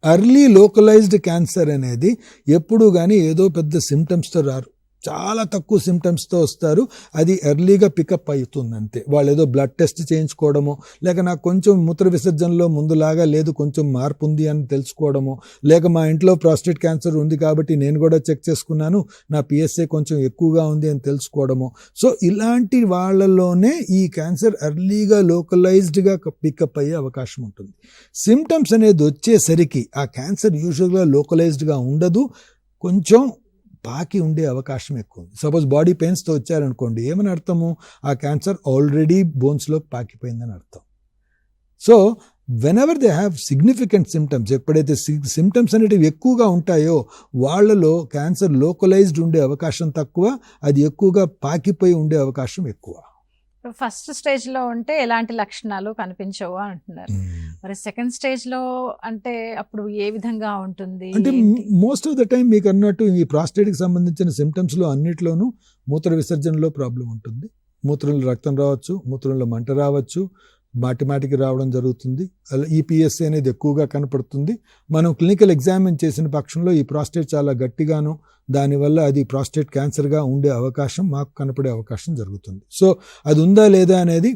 ఎర్లీ లోకలైజ్డ్ క్యాన్సర్ అనేది ఎప్పుడు కానీ ఏదో పెద్ద సిమ్టమ్స్తో రారు. చాలా తక్కువ సిమ్టమ్స్తో వస్తారు. అది ఎర్లీగా పికప్ అవుతుంది అంతే. వాళ్ళు ఏదో బ్లడ్ టెస్ట్ చేయించుకోవడము, లేక నాకు కొంచెం మూత్ర విసర్జనలో ముందులాగా లేదు, కొంచెం మార్పు ఉంది అని తెలుసుకోవడము, లేక మా ఇంట్లో ప్రాస్టేట్ క్యాన్సర్ ఉంది కాబట్టి నేను కూడా చెక్ చేసుకున్నాను, నా పిఎస్ఏ కొంచెం ఎక్కువగా ఉంది అని తెలుసుకోవడము. సో ఇలాంటి వాళ్ళలోనే ఈ క్యాన్సర్ ఎర్లీగా లోకలైజ్డ్గా పికప్ అయ్యే అవకాశం ఉంటుంది. సిమ్టమ్స్ అనేది వచ్చేసరికి ఆ క్యాన్సర్ యూజువల్గా లోకలైజ్డ్గా ఉండదు, కొంచెం పాకి ఉండే అవకాశం ఎక్కువ ఉంది. సపోజ్ బాడీ పెయిన్స్తో వచ్చారనుకోండి, ఏమని అర్థము? ఆ క్యాన్సర్ ఆల్రెడీ బోన్స్లోకి పాకిపోయిందని అర్థం. So whenever they have significant symptoms, ఎప్పుడైతే సిమ్టమ్స్ అనేటివి ఎక్కువగా ఉంటాయో వాళ్ళలో క్యాన్సర్ లోకలైజ్డ్ ఉండే అవకాశం తక్కువ, అది ఎక్కువగా పాకిపోయి ఉండే అవకాశం ఎక్కువ. ఫస్ట్ స్టేజ్ లో ఉంటే ఎలాంటి లక్షణాలు కనిపించవు అంటున్నారు. మరి సెకండ్ స్టేజ్ లో అంటే అప్పుడు ఏ విధంగా ఉంటుంది? అంటే మోస్ట్ ఆఫ్ ద టైం మీకు అన్నట్టు ఈ ప్రాస్టేట్కి సంబంధించిన సిమ్టమ్స్ లో అన్నిట్లోనూ మూత్ర విసర్జనలో ప్రాబ్లం ఉంటుంది. మూత్రంలో రక్తం రావచ్చు, మూత్రంలో మంట రావచ్చు, మాటిమాటికి రావడం జరుగుతుంది. అలా ఈపీఎస్ఏ అనేది ఎక్కువగా కనపడుతుంది. మనం క్లినికల్ ఎగ్జామిన్ చేసిన పక్షంలో ఈ ప్రాస్టేట్ చాలా గట్టిగాను, దానివల్ల అది ప్రాస్టేట్ క్యాన్సర్గా ఉండే అవకాశం మాకు కనపడే అవకాశం జరుగుతుంది. సో అది ఉందా లేదా అనేది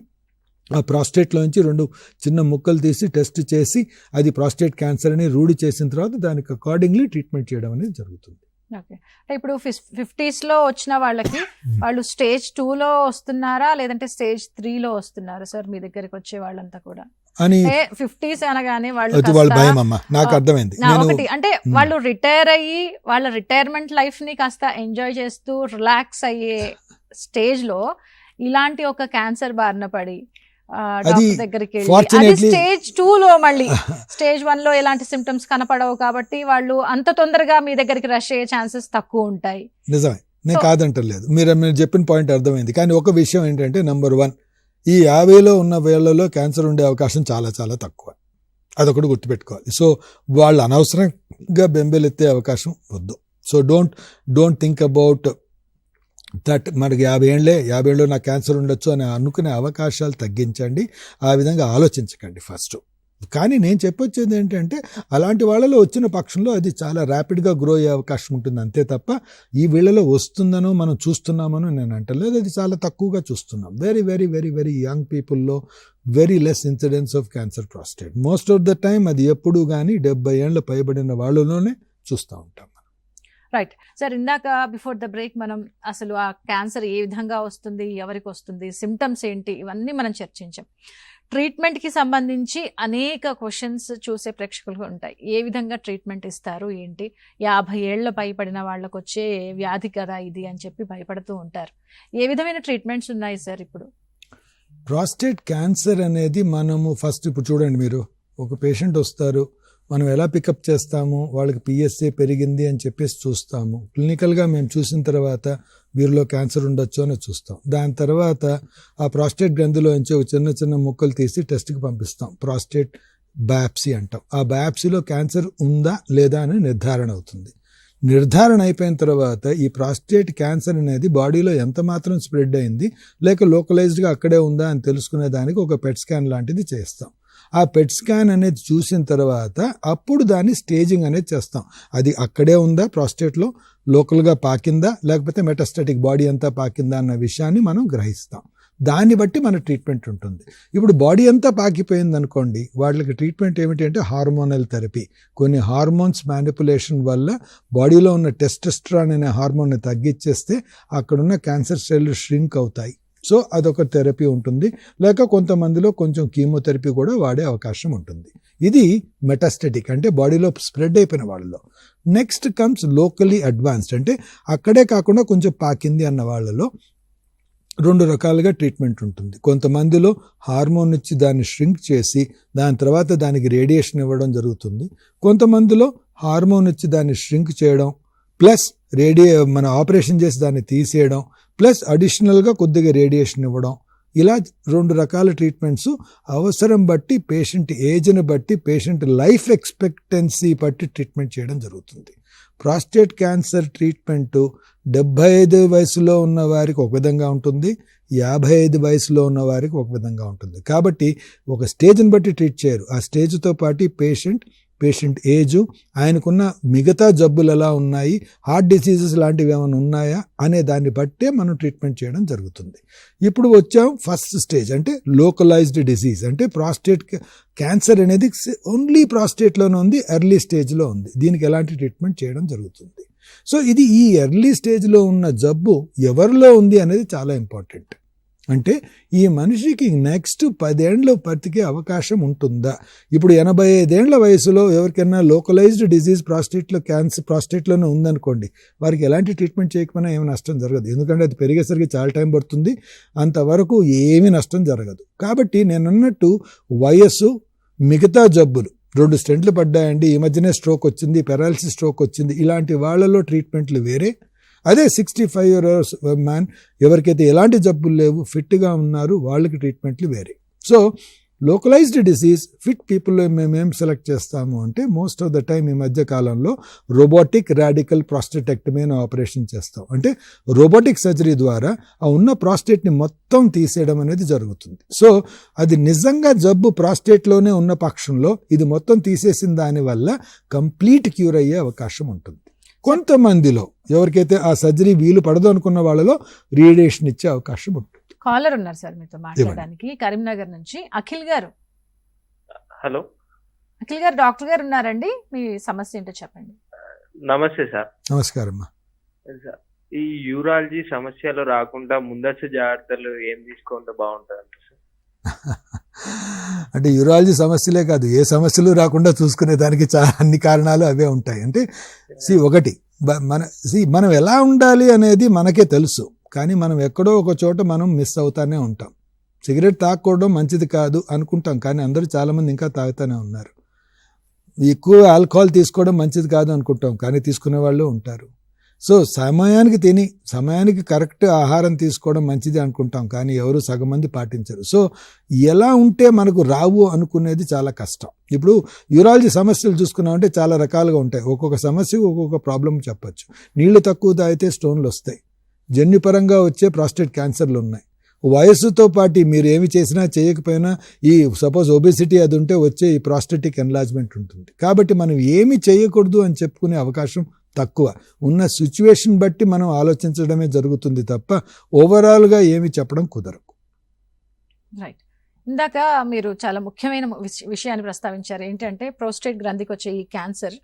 ఆ ప్రాస్టేట్లోంచి 2 చిన్న ముక్కలు తీసి టెస్ట్ చేసి అది ప్రాస్టేట్ క్యాన్సర్ అని రూఢి చేసిన తర్వాత దానికి అకార్డింగ్లీ ట్రీట్మెంట్ చేయడం అనేది జరుగుతుంది. ఓకే. అంటే ఇప్పుడు 50s లో వచ్చిన వాళ్ళకి వాళ్ళు స్టేజ్ 2లో వస్తున్నారా లేదంటే స్టేజ్ 3లో వస్తున్నారా సార్ మీ దగ్గరికి వచ్చే వాళ్ళంతా కూడా? అని 50s అనగానే వాళ్ళు భయం అమ్మా, నాకు అర్థమైంది. ఒకటి అంటే వాళ్ళు రిటైర్ అయ్యి వాళ్ళ రిటైర్మెంట్ లైఫ్ ని కాస్త ఎంజాయ్ చేస్తూ రిలాక్స్ అయ్యే స్టేజ్ లో ఇలాంటి ఒక క్యాన్సర్ బారిన పడి అది డాక్టర్ దగ్గరికి వెళ్ళి, అది fortunately- స్టేజ్ 2 లో మళ్ళీ స్టేజ్ 1 లో ఎలాంటి సిమ్టమ్స్ కనపడవు కాబట్టి వాళ్ళు అంత తొందరగా మీ దగ్గరికి రష్ అయ్యే ఛాన్సెస్ తక్కువ ఉంటాయి. నిజమే, నేను So- కాదంటలేదు, మీరు చెప్పిన పాయింట్ అర్థమైంది. కానీ ఒక విషయం ఏంటంటే నెంబర్ 1, ఈ 50లో ఉన్న వేళ్లలో క్యాన్సర్ ఉండే అవకాశం చాలా చాలా తక్కువ. అదొకటి గుర్తుపెట్టుకోవాలి. సో వాళ్ళు అనవసరంగా బెంబేలెత్తే అవకాశం వద్దు. So don't think about that మనకి 50 ఏళ్ళు నాకు క్యాన్సర్ ఉండొచ్చు అని అనుకునే అవకాశాలు తగ్గించండి. ఆ విధంగా ఆలోచించకండి ఫస్ట్. కానీ నేను చెప్పొచ్చేది ఏంటంటే అలాంటి వాళ్ళలో వచ్చిన పక్షంలో అది చాలా ర్యాపిడ్గా గ్రో అయ్యే అవకాశం ఉంటుంది, అంతే తప్ప ఈ వీళ్ళలో వస్తుందనో మనం చూస్తున్నామనో నేను అంటలేదు. అది చాలా తక్కువగా చూస్తున్నాం. Very very very very young పీపుల్లో very less incidence of cancer prostate. Most of the time అది ఎప్పుడు కానీ 70 ఏళ్ళు పైబడిన వాళ్ళలోనే చూస్తూ ఉంటాం. రైట్ సార్, ఇందాక బిఫోర్ ద బ్రేక్ మనం అసలు ఆ క్యాన్సర్ ఏ విధంగా వస్తుంది, ఎవరికి వస్తుంది, సిమ్టమ్స్ ఏంటి, ఇవన్నీ మనం చర్చించాం. ట్రీట్మెంట్కి సంబంధించి అనేక క్వశ్చన్స్ చూసే ప్రేక్షకులు ఉంటాయి. ఏ విధంగా ట్రీట్మెంట్ ఇస్తారు ఏంటి, 50 ఏళ్ల పైబడిన వాళ్ళకు వచ్చే వ్యాధి కదా ఇది అని చెప్పి భయపడుతూ ఉంటారు. ఏ విధమైన ట్రీట్మెంట్స్ ఉన్నాయి సార్ ఇప్పుడు? ప్రాస్టేట్ క్యాన్సర్ అనేది మనము ఫస్ట్ ఇప్పుడు చూడండి, మీరు ఒక పేషెంట్ వస్తారు, మనం ఎలా పికప్ చేస్తాము, వాళ్ళకి పిఎస్ఏ పెరిగింది అని చెప్పేసి చూస్తాము. క్లినికల్గా మేము చూసిన తర్వాత వీరిలో క్యాన్సర్ ఉండొచ్చు అని చూస్తాం. దాని తర్వాత ఆ ప్రాస్టేట్ గ్రంథిలోంచి ఒక చిన్న చిన్న ముక్కలు తీసి టెస్ట్కి పంపిస్తాం. ప్రాస్టేట్ బయాప్సీ అంటాం. ఆ బయాప్సీలో క్యాన్సర్ ఉందా లేదా అని నిర్ధారణ అవుతుంది. నిర్ధారణ అయిపోయిన తర్వాత ఈ ప్రాస్టేట్ క్యాన్సర్ అనేది బాడీలో ఎంత మాత్రం స్ప్రెడ్ అయింది లేక లోకలైజ్డ్గా అక్కడే ఉందా అని తెలుసుకునే దానికి ఒక పెట్ స్కాన్ లాంటిది చేస్తాం. ఆ పెట్ స్కాన్ అనేది చూసిన తర్వాత అప్పుడు దాన్ని స్టేజింగ్ అనేది చేస్తాం. అది అక్కడే ఉందా, ప్రాస్టేట్లో లోకల్గా పాకిందా, లేకపోతే మెటాస్టాటిక్ బాడీ అంతా పాకిందా అన్న విషయాన్ని మనం గ్రహిస్తాం. దాన్ని బట్టి మన ట్రీట్మెంట్ ఉంటుంది. ఇప్పుడు బాడీ అంతా పాకిపోయింది అనుకోండి, వాళ్ళకి ట్రీట్మెంట్ ఏమిటి అంటే హార్మోనల్ థెరపీ. కొన్ని హార్మోన్స్ మ్యానిపులేషన్ వల్ల బాడీలో ఉన్న టెస్టోస్టెరాన్ అనే హార్మోన్ని తగ్గించేస్తే అక్కడున్న క్యాన్సర్ సెల్ ష్రింక్ అవుతాయి. సో అదొక థెరపీ ఉంటుంది. లేక కొంతమందిలో కొంచెం కీమోథెరపీ కూడా వాడే అవకాశం ఉంటుంది. ఇది మెటాస్టాటిక్ అంటే బాడీలో స్ప్రెడ్ అయిపోయిన వాళ్ళలో. నెక్స్ట్ కమ్స్ లోకలీ అడ్వాన్స్డ్ అంటే అక్కడే కాకుండా కొంచెం పాకింది అన్న వాళ్ళలో 2 రకాలుగా ట్రీట్మెంట్ ఉంటుంది. కొంతమందిలో హార్మోన్ ఇచ్చి దాన్ని ష్రింక్ చేసి దాని తర్వాత దానికి రేడియేషన్ ఇవ్వడం జరుగుతుంది. కొంతమందిలో హార్మోన్ ఇచ్చి దాన్ని ష్రింక్ చేయడం ప్లస్ మన ఆపరేషన్ చేసి దాన్ని తీసేయడం ప్లస్ అడిషనల్గా కొద్దిగా రేడియేషన్ ఇవ్వడం, ఇలా 2 రకాల ట్రీట్మెంట్స్ అవసరం బట్టి, పేషెంట్ ఏజ్ని బట్టి, పేషెంట్ లైఫ్ ఎక్స్పెక్టెన్సీ బట్టి ట్రీట్మెంట్ చేయడం జరుగుతుంది. ప్రాస్టేట్ క్యాన్సర్ ట్రీట్మెంట్ 75 వయసులో ఉన్న వారికి ఒక విధంగా ఉంటుంది, 55 వయసులో ఉన్న వారికి ఒక విధంగా ఉంటుంది. కాబట్టి ఒక స్టేజ్ని బట్టి ట్రీట్ చేయరు. ఆ స్టేజ్తో పాటు పేషెంట్ ఏజు, ఆయనకున్న మిగతా జబ్బులు ఎలా ఉన్నాయి, హార్ట్ డిసీజెస్ లాంటివి ఏమైనా ఉన్నాయా అనే దాన్ని బట్టే మనం ట్రీట్మెంట్ చేయడం జరుగుతుంది. ఇప్పుడు వచ్చాం ఫస్ట్ స్టేజ్ అంటే లోకలైజ్డ్ డిసీజ్. అంటే ప్రాస్టేట్ క్యాన్సర్ అనేది ఓన్లీ ప్రాస్టేట్లోనే ఉంది, ఎర్లీ స్టేజ్లో ఉంది. దీనికి ఎలాంటి ట్రీట్మెంట్ చేయడం జరుగుతుంది. సో ఇది ఈ ఎర్లీ స్టేజ్లో ఉన్న జబ్బు ఎవరిలో ఉంది అనేది చాలా ఇంపార్టెంట్. అంటే ఈ మనిషికి నెక్స్ట్ 10 ఏళ్ళు బతికే అవకాశం ఉంటుందా? ఇప్పుడు 85 ఏళ్ల వయసులో ఎవరికైనా లోకలైజ్డ్ డిజీజ్ ప్రాస్టేట్లోనే ఉందనుకోండి, వారికి ఎలాంటి ట్రీట్మెంట్ చేయకపోయినా ఏమి నష్టం జరగదు. ఎందుకంటే అది పెరిగేసరికి చాలా టైం పడుతుంది, అంతవరకు ఏమీ నష్టం జరగదు. కాబట్టి నేను అన్నట్టు వయస్సు, మిగతా జబ్బులు, 2 స్టెంట్లు పడ్డాయండి, ఈ మధ్యనే స్ట్రోక్ వచ్చింది, పెరాలసిస్ స్ట్రోక్ వచ్చింది, ఇలాంటి వాళ్ళలో ట్రీట్మెంట్లు వేరే. అదే 65 years మ్యాన్ ఎవరికైతే ఎలాంటి జబ్బులు లేవు, ఫిట్గా ఉన్నారు, వాళ్ళకి ట్రీట్మెంట్లు వేరే. సో లోకలైజ్డ్ డిసీజ్ ఫిట్ పీపుల్లో మేమేం సెలెక్ట్ చేస్తాము అంటే మోస్ట్ ఆఫ్ ద టైం ఈ మధ్య కాలంలో రోబోటిక్ రాడికల్ ప్రాస్టేటెక్టమీ అనే ఆపరేషన్ చేస్తాం. అంటే రోబోటిక్ సర్జరీ ద్వారా ఆ ఉన్న ప్రాస్టేట్ని మొత్తం తీసేయడం అనేది జరుగుతుంది. సో అది నిజంగా జబ్బు ప్రాస్టేట్లోనే ఉన్న పక్షంలో ఇది మొత్తం తీసేసిన దానివల్ల కంప్లీట్ క్యూర్ అయ్యే అవకాశం ఉంటుంది. కొంతమందిలో ఎవరికైతే ఆ సర్జరీ వీలు పడదు అనుకున్న వాళ్ళలో రేడియేషన్ ఇచ్చే అవకాశం ఉంటుంది. కాలర్ ఉన్నారు సార్ మీతో మాట్లాడడానికి, కరీంనగర్ నుంచి అఖిల్ గారు. హలో అఖిల్ గారు, డాక్టర్ గారు ఉన్నారండి, మీ సమస్య ఏంటో చెప్పండి. నమస్తే సార్. నమస్కారం అమ్మా. సార్, ఈ యూరాలజీ సమస్యలు రాకుండా ముందస్తు జాగ్రత్తలు ఏం తీసుకుంటే బాగుంటుంది అంటారు సార్? అంటే యూరాలజీ సమస్యలే కాదు, ఏ సమస్యలు రాకుండా చూసుకునే దానికి అన్ని కారణాలు అవే ఉంటాయి. అంటే ఒకటి మనం ఎలా ఉండాలి అనేది మనకే తెలుసు, కానీ మనం ఎక్కడో ఒక చోట మనం మిస్ అవుతానే ఉంటాం. సిగరెట్ తాగకూడడం మంచిది కాదు అనుకుంటాం, కానీ అందరూ చాలామంది ఇంకా తాగుతూనే ఉన్నారు. ఎక్కువ ఆల్కహాల్ తీసుకోవడం మంచిది కాదు అనుకుంటాం, కానీ తీసుకునే వాళ్ళు ఉంటారు. సో సమయానికి తిని సమయానికి కరెక్ట్ ఆహారం తీసుకోవడం మంచిది అనుకుంటాం, కానీ ఎవరు సగం మంది పాటించరు. సో ఎలా ఉంటే మనకు రావు అనుకునేది చాలా కష్టం. ఇప్పుడు యూరాలజీ సమస్యలు చూసుకున్నామంటే చాలా రకాలుగా ఉంటాయి. ఒక్కొక్క సమస్యకు ఒక్కొక్క ప్రాబ్లం చెప్పచ్చు. నీళ్లు తక్కువ తాగితే స్టోన్లు వస్తాయి, జన్యుపరంగా వచ్చే ప్రాస్టేట్ క్యాన్సర్లు ఉన్నాయి. వయస్సుతో పాటు మీరు ఏమి చేసినా చేయకపోయినా ఈ సపోజ్ ఒబెసిటీ అది ఉంటే వచ్చే ఈ ప్రాస్టేటిక్ ఎన్లార్జ్మెంట్ ఉంటుంది. కాబట్టి మనం ఏమి చేయకూడదు అని చెప్పుకునే అవకాశం తక్కువ. ఉన్న సిచ్యువేషన్ బట్టి మనం ఆలోచించడమే జరుగుతుంది తప్ప ఓవరాల్గా ఏమి చెప్పడం కుదరదు. రైట్. ఇందాక మీరు చాలా ముఖ్యమైన విషయాన్ని ప్రస్తావించారు. ఏంటంటే ప్రోస్టేట్ గ్రంథికి వచ్చే ఈ క్యాన్సర్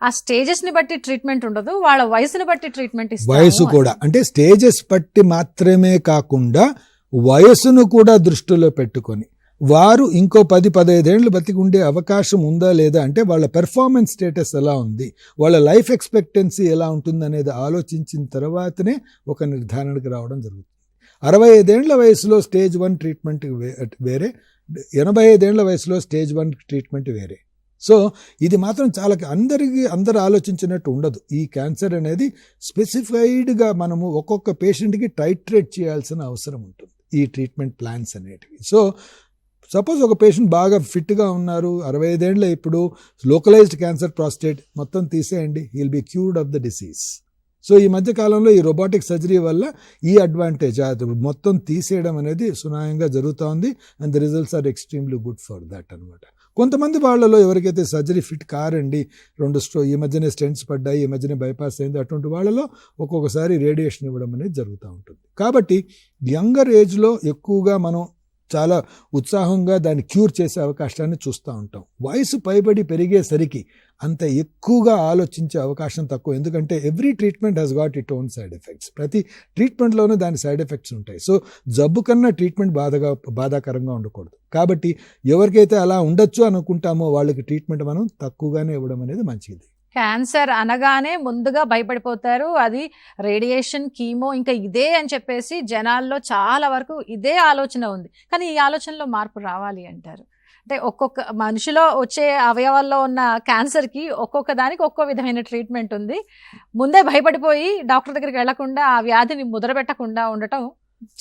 ఆ స్టేజెస్ ని బట్టి ట్రీట్మెంట్ ఉండదు, వాళ్ళ వయసుని బట్టి ట్రీట్మెంట్ ఇస్తారు. వయసు కూడా అంటే స్టేజెస్ బట్టి మాత్రమే కాకుండా వయసును కూడా దృష్టిలో పెట్టుకొని వారు ఇంకో 10-15 ఏళ్ళు బతికి ఉండే అవకాశం ఉందా లేదా, అంటే వాళ్ళ పెర్ఫార్మెన్స్ స్టేటస్ ఎలా ఉంది, వాళ్ళ లైఫ్ ఎక్స్పెక్టెన్సీ ఎలా ఉంటుంది అనేది ఆలోచించిన తర్వాతనే ఒక నిర్ధారణకు రావడం జరుగుతుంది. 65 ఏళ్ల వయసులో స్టేజ్ 1 ట్రీట్మెంట్ వేరే, 85 ఏళ్ల వయసులో స్టేజ్ 1 ట్రీట్మెంట్ వేరే. సో ఇది మాత్రం చాలా అందరూ ఆలోచించినట్టు ఉండదు. ఈ క్యాన్సర్ అనేది స్పెసిఫైడ్గా మనము ఒక్కొక్క పేషెంట్కి టైట్రేట్ చేయాల్సిన అవసరం ఉంటుంది ఈ ట్రీట్మెంట్ ప్లాన్స్ అనేటివి. సో సపోజ్ ఒక పేషెంట్ బాగా ఫిట్గా ఉన్నారు, 65 ఏళ్ళ, ఇప్పుడు లోకలైజ్డ్ క్యాన్సర్ ప్రాస్టేట్ మొత్తం తీసేయండి, he'll be cured of the disease. So ఈ మధ్య కాలంలో ఈ రోబోటిక్ సర్జరీ వల్ల ఈ అడ్వాంటేజ్ మొత్తం తీసేయడం అనేది సునాయంగా జరుగుతూ ఉంది. And the results are extremely good for that అనమాట. కొంతమంది వాళ్ళలో ఎవరికైతే సర్జరీ ఫిట్ కారండి, 2 ఈ మధ్యనే స్టెంట్స్ పడ్డాయి, ఈ మధ్యనే బైపాస్ అయింది, అటువంటి వాళ్ళలో ఒక్కొక్కసారి రేడియేషన్ ఇవ్వడం అనేది జరుగుతూ ఉంటుంది. కాబట్టి యంగర్ ఏజ్లో ఎక్కువగా మనం చాలా ఉత్సాహంగా దాన్ని క్యూర్ చేసే అవకాశాన్ని చూస్తూ ఉంటాం. వయసు పైబడి పెరిగేసరికి అంత ఎక్కువగా ఆలోచించే అవకాశం తక్కువ, ఎందుకంటే every treatment has got it own side effects. ప్రతి ట్రీట్మెంట్లోనూ దాని సైడ్ ఎఫెక్ట్స్ ఉంటాయి. సో జబ్బు కన్నా ట్రీట్మెంట్ బాధాకరంగా ఉండకూడదు. కాబట్టి ఎవరికైతే అలా ఉండొచ్చు అనుకుంటామో వాళ్ళకి ట్రీట్మెంట్ మనం తక్కువగానే ఇవ్వడం అనేది మంచిది. క్యాన్సర్ అనగానే ముందుగా భయపడిపోతారు, అది రేడియేషన్, కీమో, ఇంకా ఇదే అని చెప్పేసి జనాల్లో చాలా వరకు ఇదే ఆలోచన ఉంది. కానీ ఈ ఆలోచనలో మార్పు రావాలి అంటారు. అంటే ఒక్కొక్క మనిషిలో వచ్చే అవయవాల్లో ఉన్న క్యాన్సర్కి ఒక్కొక్క దానికి ఒక్కో విధమైన ట్రీట్మెంట్ ఉంది. ముందే భయపడిపోయి డాక్టర్ దగ్గరికి వెళ్లకుండా ఆ వ్యాధిని ముద్రపెట్టకుండా ఉండటం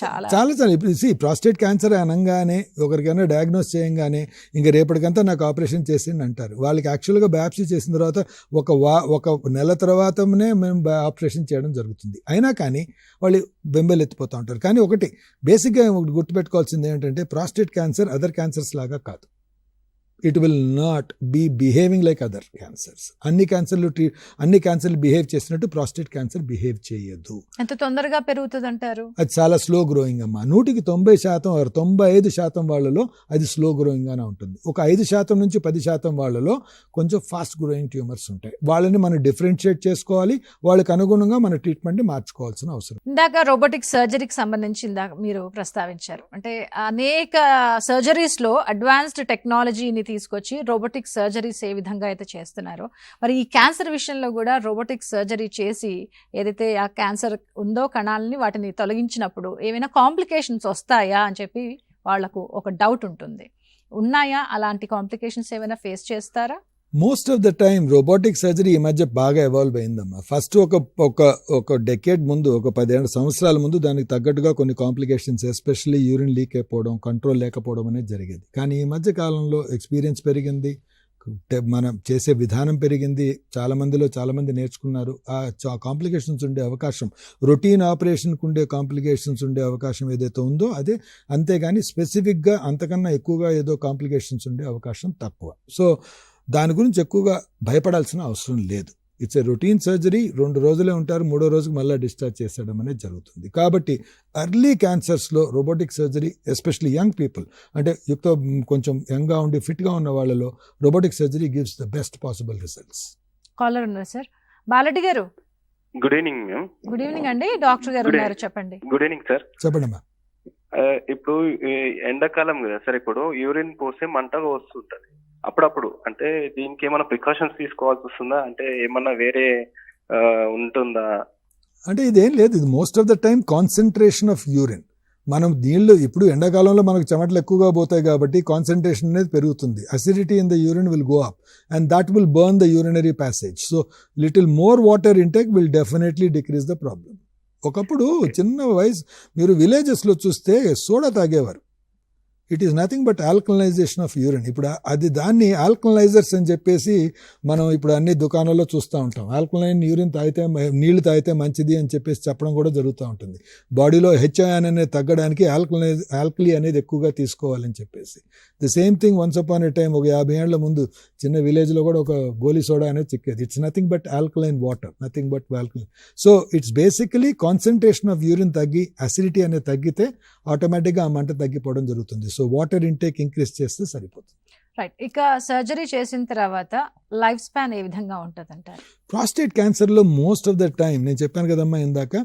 చాలా ఇప్పుడు ప్రాస్టేట్ క్యాన్సర్ అనగానే ఒకరికైనా డయాగ్నోస్ చేయంగానే ఇంకా రేపటికంతా నాకు ఆపరేషన్ చేసింది అంటారు. వాళ్ళకి యాక్చువల్గా బయాప్సీ చేసిన తర్వాత ఒక నెల తర్వాతనే మేము ఆపరేషన్ చేయడం జరుగుతుంది. అయినా కానీ వాళ్ళు బెంబెలెత్తిపోతూ ఉంటారు. కానీ ఒకటి బేసిక్గా గుర్తుపెట్టుకోవాల్సింది ఏంటంటే ప్రాస్టేట్ క్యాన్సర్ అదర్ క్యాన్సర్స్ లాగా కాదు. It will not be behaving like other cancers. అన్ని క్యాన్సర్లు బిహేవ్ చేసినట్టు ప్రాస్టేట్ క్యాన్సర్ బిహేవ్ చేయదు. ఎంత తొందరగా పెరుగుతుంది అంటారు? అది చాలా స్లో గ్రోయింగ్ అమ్మా. 100% 95% వాళ్ళలో అది స్లో గ్రోయింగ్ గానే ఉంటుంది. ఒక 5% నుంచి 10% వాళ్ళలో కొంచెం ఫాస్ట్ గ్రోయింగ్ ట్యూమర్స్ ఉంటాయి. వాళ్ళని మనం డిఫరెన్షియేట్ చేసుకోవాలి, వాళ్ళకి అనుగుణంగా మన ట్రీట్మెంట్ని మార్చుకోవాల్సిన అవసరం. ఇందాక రోబోటిక్ సర్జరీకి సంబంధించి ఇందాక మీరు ప్రస్తావించారు. అంటే అనేక సర్జరీస్లో అడ్వాన్స్డ్ టెక్నాలజీని తీసుకొచ్చి రోబోటిక్ సర్జరీస్ ఏ విధంగా అయితే చేస్తున్నారో, మరి ఈ క్యాన్సర్ విషయంలో కూడా రోబోటిక్ సర్జరీ చేసి ఏదైతే ఆ క్యాన్సర్ ఉందో కణాలని వాటిని తొలగించినప్పుడు ఏమైనా కాంప్లికేషన్స్ వస్తాయా అని చెప్పి వాళ్లకు ఒక డౌట్ ఉంటుంది. ఉన్నాయా? అలాంటి కాంప్లికేషన్స్ ఏమైనా ఫేస్ చేస్తారా? Most of the time robotic surgery ఈ మధ్య బాగా ఎవాల్వ్ అయిందమ్మా. ఫస్ట్ ఒక డెకేడ్ ముందు, ఒక 10 సంవత్సరాల ముందు దానికి తగ్గట్టుగా కొన్ని కాంప్లికేషన్స్, ఎస్పెషల్లీ యూరిన్ లీక్ అయిపోవడం, కంట్రోల్ లేకపోవడం అనేది జరిగేది. కానీ ఈ మధ్య కాలంలో ఎక్స్పీరియన్స్ పెరిగింది, మనం చేసే విధానం పెరిగింది, చాలామంది నేర్చుకున్నారు. ఆ కాంప్లికేషన్స్ ఉండే అవకాశం, రొటీన్ ఆపరేషన్కి ఉండే కాంప్లికేషన్స్ ఉండే అవకాశం ఏదైతే ఉందో అదే, అంతేగాని స్పెసిఫిక్గా అంతకన్నా ఎక్కువగా ఏదో కాంప్లికేషన్స్ ఉండే అవకాశం తక్కువ. సో దాని గురించి ఎక్కువగా భయపడాల్సిన అవసరం లేదు. ఇట్స్ ఏ రొటీన్ సర్జరీ, 2 రోజులే ఉంటారు, 3వ రోజుకి మళ్ళీ డిశ్చార్జ్ చేసేయడం అనేది జరుగుతుంది. కాబట్టి ఎర్లీ క్యాన్సర్స్లో robotic surgery, especially young people, అంటే కొంచెం యంగ్గా ఉండి ఫిట్గా ఉన్న వాళ్ళలో robotic surgery gives the best possible results. Caller ఉన్నారు సార్. బాలరెడ్డి గారు, good evening ma'am. Good evening అండి. డాక్టర్ గారు ఉన్నారు, చెప్పండి. Good evening sir. చెప్పండి అమ్మా. ఇప్పుడు ఎండాకాలం కదా సార్, ఇప్పుడు యూరిన్ పోసే మంటగా వస్తుంటది అప్పుడప్పుడు. అంటే దీనికి ఏమైనా ప్రికాషన్స్ తీసుకోవాల్సి వస్తుందా? అంటే ఏమన్నా వేరే ఉంటుందా? అంటే ఇదేం లేదు, ఇది most of the time concentration of urine. మనం నీళ్లు ఇప్పుడు ఎండాకాలంలో మనకు చెమటలు ఎక్కువగా పోతాయి కాబట్టి కాన్సన్ట్రేషన్ అనేది పెరుగుతుంది. Acidity in the urine will go up and that will burn the urinary passage. So little more water intake will definitely decrease the problem. ఒకప్పుడు చిన్న వయసు మీరు విలేజెస్లో చూస్తే సోడా తాగేవారు. It is nothing but alkalisation of urine. ఇప్పుడు అది దాన్ని ఆల్కలైజర్స్ అని చెప్పేసి మనం ఇప్పుడు అన్ని దుకాణాల్లో చూస్తూ ఉంటాం. ఆల్కలైన్ యూరిన్ తాగితే నీళ్లు తాగితే మంచిది అని చెప్పేసి చెప్పడం కూడా జరుగుతూ ఉంటుంది. బాడీలో హెచ్ఐఎన్ అనేది తగ్గడానికి ఆల్కలీ అనేది ఎక్కువగా తీసుకోవాలని చెప్పేసి. The same thing once upon a time ఒక 50 ఏళ్ల ముందు చిన్న విలేజ్లో కూడా ఒక గోలీ సోడా అనేది చిక్కేది. It's nothing but alkaline water, nothing but alkaline. So it's basically concentration of urine తగ్గి అసిడిటీ అనేది తగ్గితే ఆటోమేటిక్గా ఆ మంట తగ్గిపోవడం జరుగుతుంది. సో వాటర్ ఇంటేక్ ఇంక్రీజ్ చేస్తే సరిపోతుంది. రైట్. ఇక సర్జరీ చేసిన తర్వాత లైఫ్ స్పాన్ ఏ విధంగా ఉంటుంది అంటారు? ప్రాస్టేట్ క్యాన్సర్లో మోస్ట్ ఆఫ్ ద టైం నేను చెప్పాను కదమ్మా ఇందాక,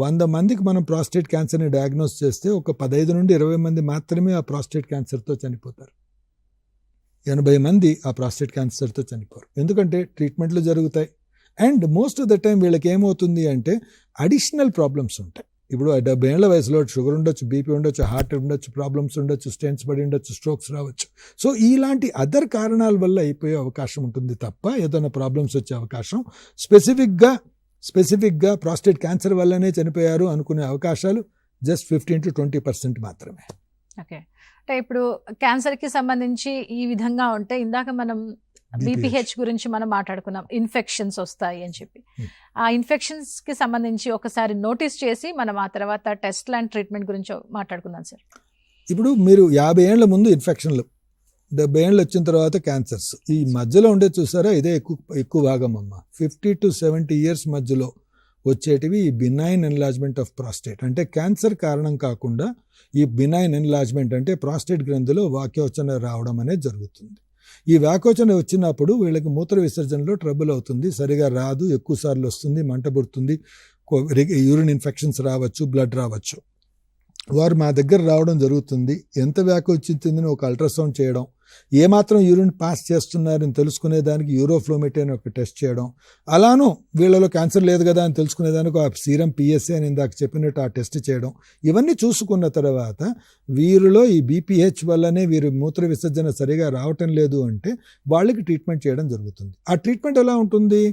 100 మందికి మనం ప్రాస్టేట్ క్యాన్సర్ని డయాగ్నోస్ చేస్తే ఒక 15 నుండి 20 మంది మాత్రమే ఆ ప్రాస్టేట్ క్యాన్సర్తో చనిపోతారు. 80 మంది ఆ ప్రాస్టేట్ క్యాన్సర్తో చనిపోరు. ఎందుకంటే ట్రీట్మెంట్లు జరుగుతాయి and most of the time వీళ్ళకి ఏమవుతుంది అంటే అడిషనల్ ప్రాబ్లమ్స్ ఉంటాయి. ఇప్పుడు 70 ఏళ్ల వయసులో షుగర్ ఉండొచ్చు, బీపీ ఉండొచ్చు, హార్ట్ ఉండొచ్చు, ప్రాబ్లమ్స్ ఉండొచ్చు, స్టెంట్స్ పడి ఉండొచ్చు, స్ట్రోక్స్ రావచ్చు. సో ఇలాంటి అదర్ కారణాల వల్ల అయిపోయే అవకాశం ఉంటుంది తప్ప ఏదైనా ప్రాబ్లమ్స్ వచ్చే అవకాశం స్పెసిఫిక్గా ప్రాస్టేట్ క్యాన్సర్ వల్లనే చనిపోయారు అనుకునే అవకాశాలు జస్ట్ 15 to 20% మాత్రమే. ఓకే. అంటే ఇప్పుడు క్యాన్సర్కి సంబంధించి ఈ విధంగా ఉంటే ఇందాక మనం బీపీహెచ్ గురించి మనం మాట్లాడుకున్నాం, ఇన్ఫెక్షన్స్ వస్తాయి అని చెప్పి. ఆ ఇన్ఫెక్షన్స్ కి సంబంధించి ఒకసారి నోటీస్ చేసి మనం ఆ తర్వాత టెస్ట్ అండ్ ట్రీట్మెంట్ గురించి మాట్లాడుకుందాం సార్. ఇప్పుడు మీరు 50 ఏళ్ల ముందు ఇన్ఫెక్షన్లు, 70 ఏళ్ళు వచ్చిన తర్వాత క్యాన్సర్స్, ఈ మధ్యలో ఉండే చూసారా ఇదే ఎక్కువ భాగం అమ్మ. 50 to 70 years మధ్యలో వచ్చేటివి ఈ బినైన్ ఎన్లార్జ్మెంట్ ఆఫ్ ప్రాస్టేట్. అంటే క్యాన్సర్ కారణం కాకుండా ఈ బినైన్ ఎన్లార్జ్మెంట్ అంటే ప్రాస్టేట్ గ్రంథిలో వాక్యోచన రావడం అనేది జరుగుతుంది. ఈ వ్యాకోచన వచ్చినప్పుడు వీళ్ళకి మూత్ర విసర్జనలో ట్రబుల్ అవుతుంది, సరిగా రాదు, ఎక్కువ సార్లు వస్తుంది, మంట పుడుతుంది, యూరిన్ ఇన్ఫెక్షన్స్ రావచ్చు, బ్లడ్ రావచ్చు. వారు మా దగ్గర రావడం జరుగుతుంది. ఎంత వ్యాకోచించిందని ఒక అల్ట్రాసౌండ్ చేయడం, ఏమాత్రం యూరిన్ పాస్ చేస్తున్నారని తెలుసుకునేదానికి యూరోఫ్లోమెట్రీ అని ఒక టెస్ట్ చేయడం, అలానూ వీళ్ళలో క్యాన్సర్ లేదు కదా అని తెలుసుకునేదానికి ఆ సీరం పిఎస్ఏ అని ఇందాక చెప్పినట్టు ఆ టెస్ట్ చేయడం. ఇవన్నీ చూసుకున్న తర్వాత వీరిలో ఈ బీపీహెచ్ వల్లనే వీరు మూత్ర విసర్జన సరిగా రావటం లేదు అంటే వాళ్ళకి ట్రీట్మెంట్ చేయడం జరుగుతుంది. ఆ ట్రీట్మెంట్ ఎలా ఉంటుంది?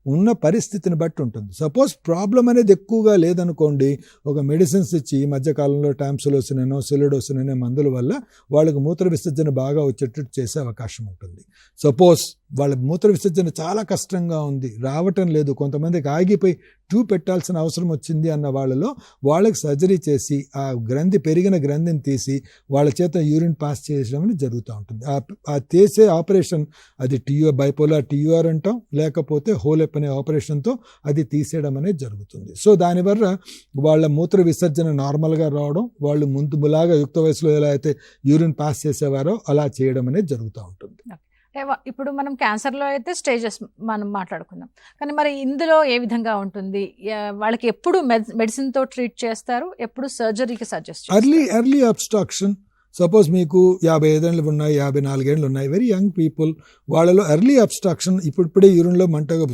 ఉన్న పరిస్థితిని బట్టి ఉంటుంది. సపోజ్ ప్రాబ్లం అనేది ఎక్కువగా లేదనుకోండి, ఒక మెడిసిన్స్ ఇచ్చి ఈ మధ్యకాలంలో టాంసిలోసిన్, సిలిడోసిన్ అనే మందుల వల్ల వాళ్ళకి మూత్ర విసర్జన బాగా వచ్చేటట్టు చేసే అవకాశం ఉంటుంది. సపోజ్ వాళ్ళ మూత్ర విసర్జన చాలా కష్టంగా ఉంది, రావటం లేదు, కొంతమందికి ఆగిపోయి ట్యూబ్ పెట్టాల్సిన అవసరం వచ్చింది అన్న వాళ్ళలో వాళ్ళకి సర్జరీ చేసి ఆ పెరిగిన గ్రంథిని తీసి వాళ్ళ చేత యూరిన్ పాస్ చేయడం జరుగుతూ ఉంటుంది. ఆ చేసే ఆపరేషన్ అది బైపోలార్ టీయూఆర్ అంటాం, లేకపోతే హోలెప్ అనే ఆపరేషన్తో అది తీసేయడం అనేది జరుగుతుంది. సో దానివల్ల వాళ్ళ మూత్ర విసర్జన నార్మల్గా రావడం, వాళ్ళు ముందులాగా యుక్త వయసులో ఎలా అయితే యూరిన్ పాస్ చేసేవారో అలా చేయడం అనేది జరుగుతూ ఉంటుంది. ఇప్పుడు మనం క్యాన్సర్లో అయితే స్టేజెస్ మనం మాట్లాడుకున్నాం, కానీ మరి ఇందులో ఏ విధంగా ఉంటుంది? వాళ్ళకి ఎప్పుడు మెడిసిన్తో ట్రీట్ చేస్తారు, ఎప్పుడు సర్జరీకి సజెస్ట్ చేస్తారు? Early abstraction. సపోజ్ మీకు 55 ఏళ్ళు ఉన్నాయి, 54 ఏళ్ళు ఉన్నాయి, వెరీ యంగ్ పీపుల్, వాళ్ళలో ఎర్లీ అబ్స్ట్రాక్షన్, ఇప్పుడే యూరిన్లో మంటగా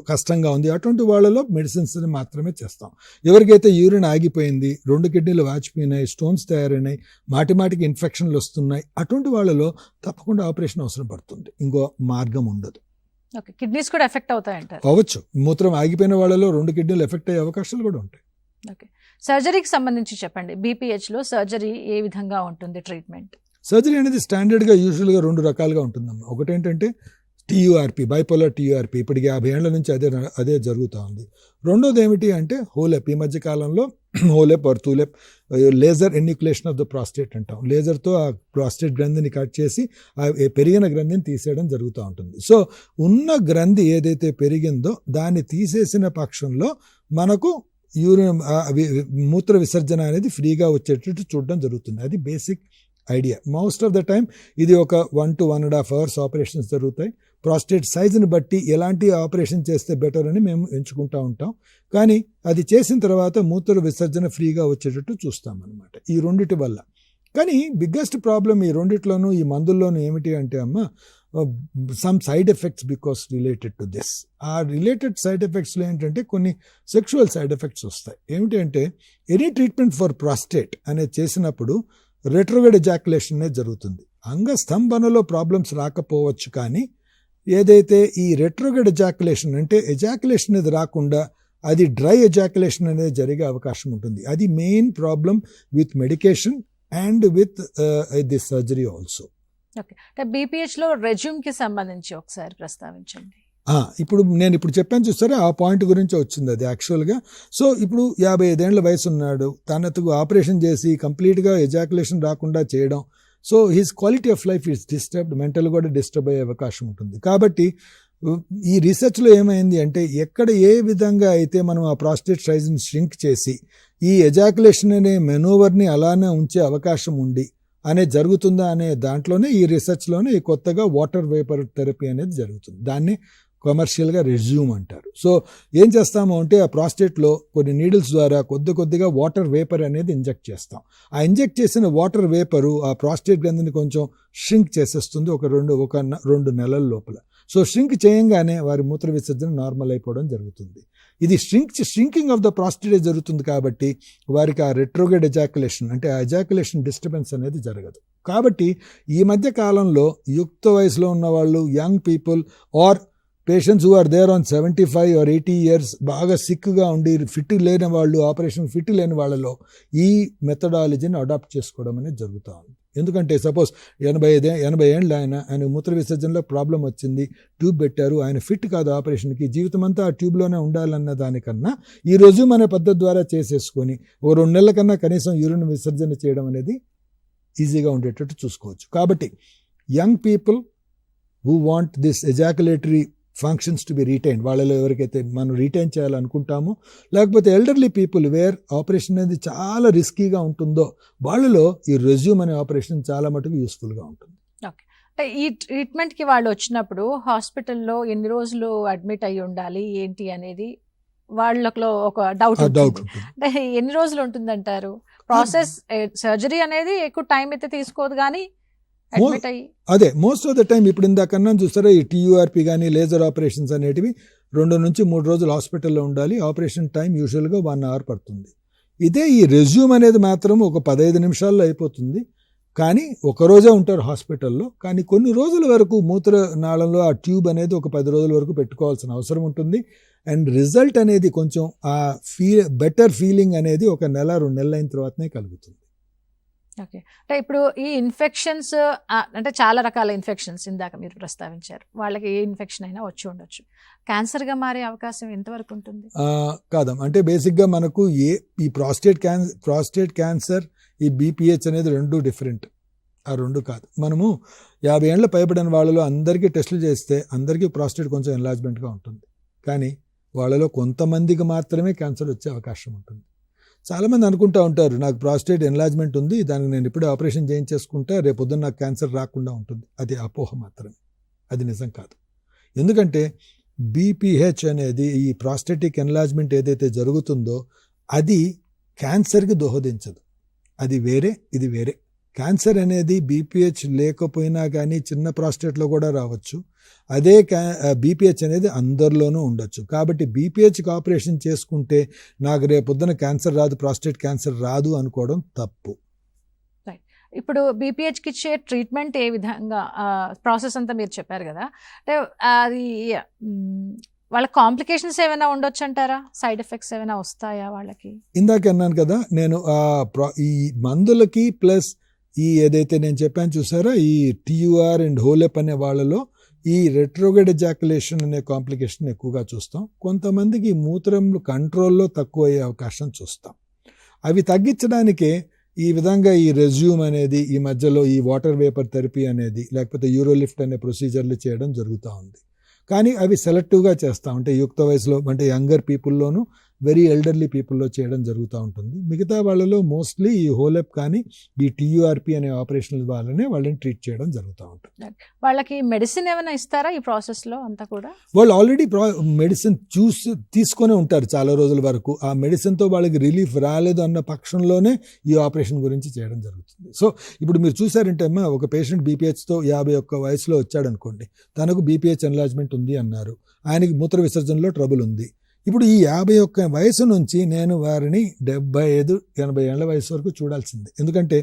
కష్టంగా ఉంది, అటువంటి వాళ్ళలో మెడిసిన్స్ మాత్రమే చేస్తాం. ఎవరికైతే యూరిన్ ఆగిపోయింది, 2 కిడ్నీలు వాచిపోయినాయి, స్టోన్స్ తయారైనాయి, మాటిమాటికి ఇన్ఫెక్షన్లు వస్తున్నాయి, అటువంటి వాళ్ళలో తప్పకుండా ఆపరేషన్ అవసరం పడుతుంది. ఇంకో మార్గం ఉండదు. ఓకే. కిడ్నీస్ కూడా ఎఫెక్ట్ అవుతాయంటారు? అవ్వచ్చు. మూత్రం ఆగిపోయిన వాళ్ళలో 2 కిడ్నీలు ఎఫెక్ట్ అయ్యే అవకాశాలు కూడా ఉంటాయి. ఓకే. సర్జరీకి సంబంధించి చెప్పండి. బీపీహెచ్లో సర్జరీ ఏ విధంగా ఉంటుంది ట్రీట్మెంట్? సర్జరీ అనేది స్టాండర్డ్గా యూజువల్గా 2 రకాలుగా ఉంటుందమ్మా. ఒకటేంటంటే టీయూఆర్పీ, బైపోలార్ టీయూఆర్పీ, ఇప్పటికి 50 ఏళ్ల నుంచి అదే జరుగుతూ ఉంది. రెండోది ఏమిటి అంటే హోలెప్. ఈ మధ్యకాలంలో HoLEP or ThuLEP, laser enucleation of the prostate అంటాం. లేజర్తో ఆ ప్రాస్టేట్ గ్రంథిని కట్ చేసి ఆ పెరిగిన గ్రంథిని తీసేయడం జరుగుతూ ఉంటుంది. సో ఉన్న గ్రంథి ఏదైతే పెరిగిందో దాన్ని తీసేసిన పక్షంలో మనకు యూరిన్ మూత్ర విసర్జన అనేది ఫ్రీగా వచ్చేటట్టు చూడడం జరుగుతుంది. అది basic idea. Most of the time ఇది ఒక 1 to 1.5 hours ఆపరేషన్స్ జరుగుతాయి. ప్రాస్టేట్ సైజుని బట్టి ఎలాంటి ఆపరేషన్ చేస్తే బెటర్ అని మేము ఎంచుకుంటూ ఉంటాం. కానీ అది చేసిన తర్వాత మూత్ర విసర్జన ఫ్రీగా వచ్చేటట్టు చూస్తాం అన్నమాట. ఈ రెండిటి వల్ల కానీ బిగ్గెస్ట్ ప్రాబ్లం ఈ రెండిట్లోనూ ఈ మందుల్లోనూ ఏమిటి అంటే అమ్మ some side effects because related to this. ఆ రిలేటెడ్ సైడ్ ఎఫెక్ట్స్లో ఏంటంటే కొన్ని సెక్షువల్ సైడ్ ఎఫెక్ట్స్ వస్తాయి. ఏమిటి అంటే ఎనీ ట్రీట్మెంట్ ఫర్ ప్రాస్టేట్ అనేది చేసినప్పుడు రెట్రోగ్రేడ్ ఎజాక్యులేషన్ అనేది జరుగుతుంది. అంగస్తంభనలో ప్రాబ్లమ్స్ రాకపోవచ్చు, కానీ ఏదైతే ఈ రెట్రోగ్రేడ్ ఎజాక్యులేషన్ అంటే ఎజాక్యులేషన్ అనేది రాకుండా అది డ్రై ఎజాక్యులేషన్ అనేది జరిగే అవకాశం ఉంటుంది. అది main problem with medication and with the surgery also. Okay, అంటే BPH లో రెజ్యూమ్ కి సంబంధించి ఒకసారి ప్రస్తావించండి. ఇప్పుడు నేను చెప్పాను చూస్తారా, ఆ పాయింట్ గురించి వచ్చింది అది యాక్చువల్గా. సో ఇప్పుడు 55 ఏళ్ల వయసు ఉన్నాడు, తనకు ఆపరేషన్ చేసి కంప్లీట్గా ఎజాక్యులేషన్ రాకుండా చేయడం. So his quality of life is disturbed, mental కూడా డిస్టర్బ్ అయ్యే అవకాశం ఉంటుంది. కాబట్టి ఈ రీసెర్చ్లో ఏమైంది అంటే ఎక్కడ ఏ విధంగా అయితే మనం ఆ ప్రాస్టేట్ సైజ్ని ష్రింక్ చేసి ఈ ఎజాక్యులేషన్ అనే మెనూవర్ని అలానే ఉంచే అవకాశం ఉండి అనేది జరుగుతుందా అనే దాంట్లోనే ఈ రీసెర్చ్లోనే ఈ కొత్తగా వాటర్ వేపర్ థెరపీ అనేది జరుగుతుంది. దాన్ని కమర్షియల్గా రెజ్యూమ్ అంటారు. సో ఏం చేస్తాము అంటే ఆ ప్రాస్టేట్లో కొన్ని నీడిల్స్ ద్వారా కొద్దిగా వాటర్ వేపర్ అనేది ఇంజెక్ట్ చేస్తాం. ఆ ఇంజెక్ట్ చేసిన వాటర్ వేపరు ఆ ప్రాస్టేట్ గ్రంథిని కొంచెం ష్రింక్ చేసేస్తుంది ఒక రెండు నెలల లోపల. సో ష్రింక్ చేయంగానే వారి మూత్ర విసర్జన నార్మల్ అయిపోవడం జరుగుతుంది. ఇది ష్రింకింగ్ ఆఫ్ ద ప్రాస్టేట్ జరుగుతుంది కాబట్టి వారికి ఆ రెట్రోగ్రేడ్ ఎజాక్యులేషన్ అంటే ఆ ఎజాక్యులేషన్ డిస్టర్బెన్స్ అనేది జరగదు. కాబట్టి ఈ మధ్య కాలంలో యుక్త వయసులో ఉన్న వాళ్ళు, young people or patients who are there on 75 or 80 years బాగా సిక్గా ఉండి ఫిట్ లేని వాళ్ళు, ఆపరేషన్ ఫిట్ లేని వాళ్ళలో ఈ మెథడాలజీని అడాప్ట్ చేసుకోవడం అనేది జరుగుతూ ఉంది. ఎందుకంటే సపోజ్ 80 ఏళ్ళు ఆయన మూత్ర విసర్జనలో ప్రాబ్లం వచ్చింది, ట్యూబ్ పెట్టారు, ఆయన ఫిట్ కాదు ఆపరేషన్కి, జీవితం అంతా ఆ ట్యూబ్లోనే ఉండాలన్న దానికన్నా ఈ రోజు మన పద్ధతి ద్వారా చేసేసుకొని 2 నెలల కన్నా కనీసం యూరిన్ విసర్జన చేయడం అనేది ఈజీగా ఉండేటట్టు చూసుకోవచ్చు. కాబట్టి young people who want this ejaculatory functions to be retain, వాళ్ళలో ఎవరికైతే మనం రిటైన్ చేయాలనుకుంటామో, లేకపోతే ఎల్డర్లీ పీపుల్ వేర్ ఆపరేషన్ అనేది చాలా రిస్కీగా ఉంటుందో వాళ్ళలో ఈ రెజ్యూమ్ అనే ఆపరేషన్ చాలా మటుకు యూస్ఫుల్గా ఉంటుంది. ఓకే, అంటే ఈ ట్రీట్మెంట్కి వాళ్ళు వచ్చినప్పుడు హాస్పిటల్లో ఎన్ని రోజులు అడ్మిట్ అయ్యి ఉండాలి ఏంటి అనేది వాళ్ళలో ఒక డౌట్ ఉంటుంది. అంటే ఎన్ని రోజులు ఉంటుందంటారు ప్రాసెస్? సర్జరీ అనేది ఎక్కువ టైం అయితే తీసుకోదు, కానీ అదే మోస్ట్ ఆఫ్ ద టైం ఇప్పుడు ఇందాకన్నా చూస్తారా ఈ TURP కానీ లేజర్ ఆపరేషన్స్ అనేటివి 2 నుంచి 3 రోజులు హాస్పిటల్లో ఉండాలి. ఆపరేషన్ టైం యూజువల్గా 1 hour పడుతుంది. ఇదే ఈ రెజ్యూమ్ అనేది మాత్రం ఒక 15 నిమిషాల్లో అయిపోతుంది. కానీ ఒక రోజే ఉంటారు హాస్పిటల్లో, కానీ కొన్ని రోజుల వరకు మూత్రనాళంలో ఆ ట్యూబ్ అనేది ఒక 10 రోజుల వరకు పెట్టుకోవాల్సిన అవసరం ఉంటుంది. అండ్ రిజల్ట్ అనేది కొంచెం ఆ బెటర్ ఫీలింగ్ అనేది 1 నెల 2 నెలలు అయిన తర్వాతనే కలుగుతుంది. ఓకే, అంటే ఇప్పుడు ఈ ఇన్ఫెక్షన్స్ అంటే చాలా రకాల ఇన్ఫెక్షన్స్ ఇందాక మీరు ప్రస్తావించారు, వాళ్ళకి ఏ ఇన్ఫెక్షన్ అయినా వచ్చి ఉండొచ్చు. క్యాన్సర్గా మారే అవకాశం ఎంతవరకు ఉంటుంది? కాదమ్మా, అంటే బేసిక్గా మనకు ఈ ప్రాస్టేట్ క్యాన్సర్ ఈ BPH అనేది 2 డిఫరెంట్. ఆ 2 కాదు. మనము 50 ఏళ్ళ పైబడిన వాళ్ళలో అందరికీ టెస్టులు చేస్తే అందరికీ ప్రాస్టేట్ కొంచెం ఎన్లార్జ్మెంట్గా ఉంటుంది, కానీ వాళ్ళలో కొంతమందికి మాత్రమే క్యాన్సర్ వచ్చే అవకాశం ఉంటుంది. చాలామంది అనుకుంటూ ఉంటారు నాకు ప్రాస్టేట్ ఎన్లార్జ్మెంట్ ఉంది, దానికి నేను ఇప్పుడే ఆపరేషన్ చేయించేసుకుంటే రేపొద్దున నాకు క్యాన్సర్ రాకుండా ఉంటుంది. అది అపోహ మాత్రమే, అది నిజం కాదు. ఎందుకంటే BPH అనేది ఈ ప్రాస్టేటిక్ ఎన్లార్జ్మెంట్ ఏదైతే జరుగుతుందో అది క్యాన్సర్కి దోహదించదు. అది వేరే, ఇది వేరే. క్యాన్సర్ అనేది BPH లేకపోయినా కానీ చిన్న ప్రాస్టేట్లో కూడా రావచ్చు. అదే BPH అనేది అందరిలోనూ ఉండొచ్చు. కాబట్టి BPHకి ఆపరేషన్ చేసుకుంటే నాకు రేపొద్దున క్యాన్సర్ రాదు, ప్రాస్టేట్ క్యాన్సర్ రాదు అనుకోవడం తప్పు. ఇప్పుడు BPHకి ఇచ్చే ట్రీట్మెంట్ ఏ విధంగా, ప్రాసెస్ అంతా మీరు చెప్పారు కదా, అంటే అది వాళ్ళ కాంప్లికేషన్స్ ఏమైనా ఉండొచ్చు అంటారా? సైడ్ ఎఫెక్ట్స్ ఏమైనా వస్తాయా వాళ్ళకి? ఇందాక అన్నాను కదా నేను, ఈ మందులకి ప్లస్ ఈ ఏదైతే నేను చెప్పాను చూసారా ఈ TUR అండ్ హోలెప్ అనే వాళ్ళలో ఈ రెట్రోగ్రేడ్ ఎజాక్యులేషన్ అనే కాంప్లికేషన్ ఎక్కువగా చూస్తాం. కొంతమందికి మూత్రంలో కంట్రోల్లో తక్కువ అయ్యే అవకాశం చూస్తాం. అవి తగ్గించడానికే ఈ విధంగా ఈ రెజ్యూమ్ అనేది ఈ మధ్యలో ఈ వాటర్ వేపర్ థెరపీ అనేది లేకపోతే యూరోలిఫ్ట్ అనే ప్రొసీజర్లు చేయడం జరుగుతూ ఉంది. కానీ అవి సెలెక్టివ్గా చేస్తాం. అంటే యుక్త వయసులో అంటే యంగర్ పీపుల్లోనూ వెరీ ఎల్డర్లీ పీపుల్లో చేయడం జరుగుతూ ఉంటుంది. మిగతా వాళ్ళలో మోస్ట్లీ ఈ హోలెప్ కానీ ఈ టీయూఆర్పీ అనే ఆపరేషనల్ వాళ్ళనే వాళ్ళని ట్రీట్ చేయడం జరుగుతూ ఉంటుంది. వాళ్ళకి మెడిసిన్ ఏమైనా ఇస్తారా ఈ ప్రాసెస్లో అంతా కూడా? వాళ్ళు ఆల్రెడీ మెడిసిన్ తీసుకొని ఉంటారు చాలా రోజుల వరకు. ఆ మెడిసిన్తో వాళ్ళకి రిలీఫ్ రాలేదు అన్న పక్షంలోనే ఈ ఆపరేషన్ గురించి చేయడం జరుగుతుంది. సో ఇప్పుడు మీరు చూసారంటే అమ్మా, ఒక పేషెంట్ బీపీహెచ్తో 51 వయసులో వచ్చాడనుకోండి, తనకు బీపీహెచ్ ఎన్లార్జ్మెంట్ ఉంది అన్నారు, ఆయనకి మూత్ర విసర్జనలో ట్రబుల్ ఉంది. ఇప్పుడు ఈ 51 వయసు నుంచి నేను వారిని 75-80 ఏళ్ల వయసు వరకు చూడాల్సిందే. ఎందుకంటే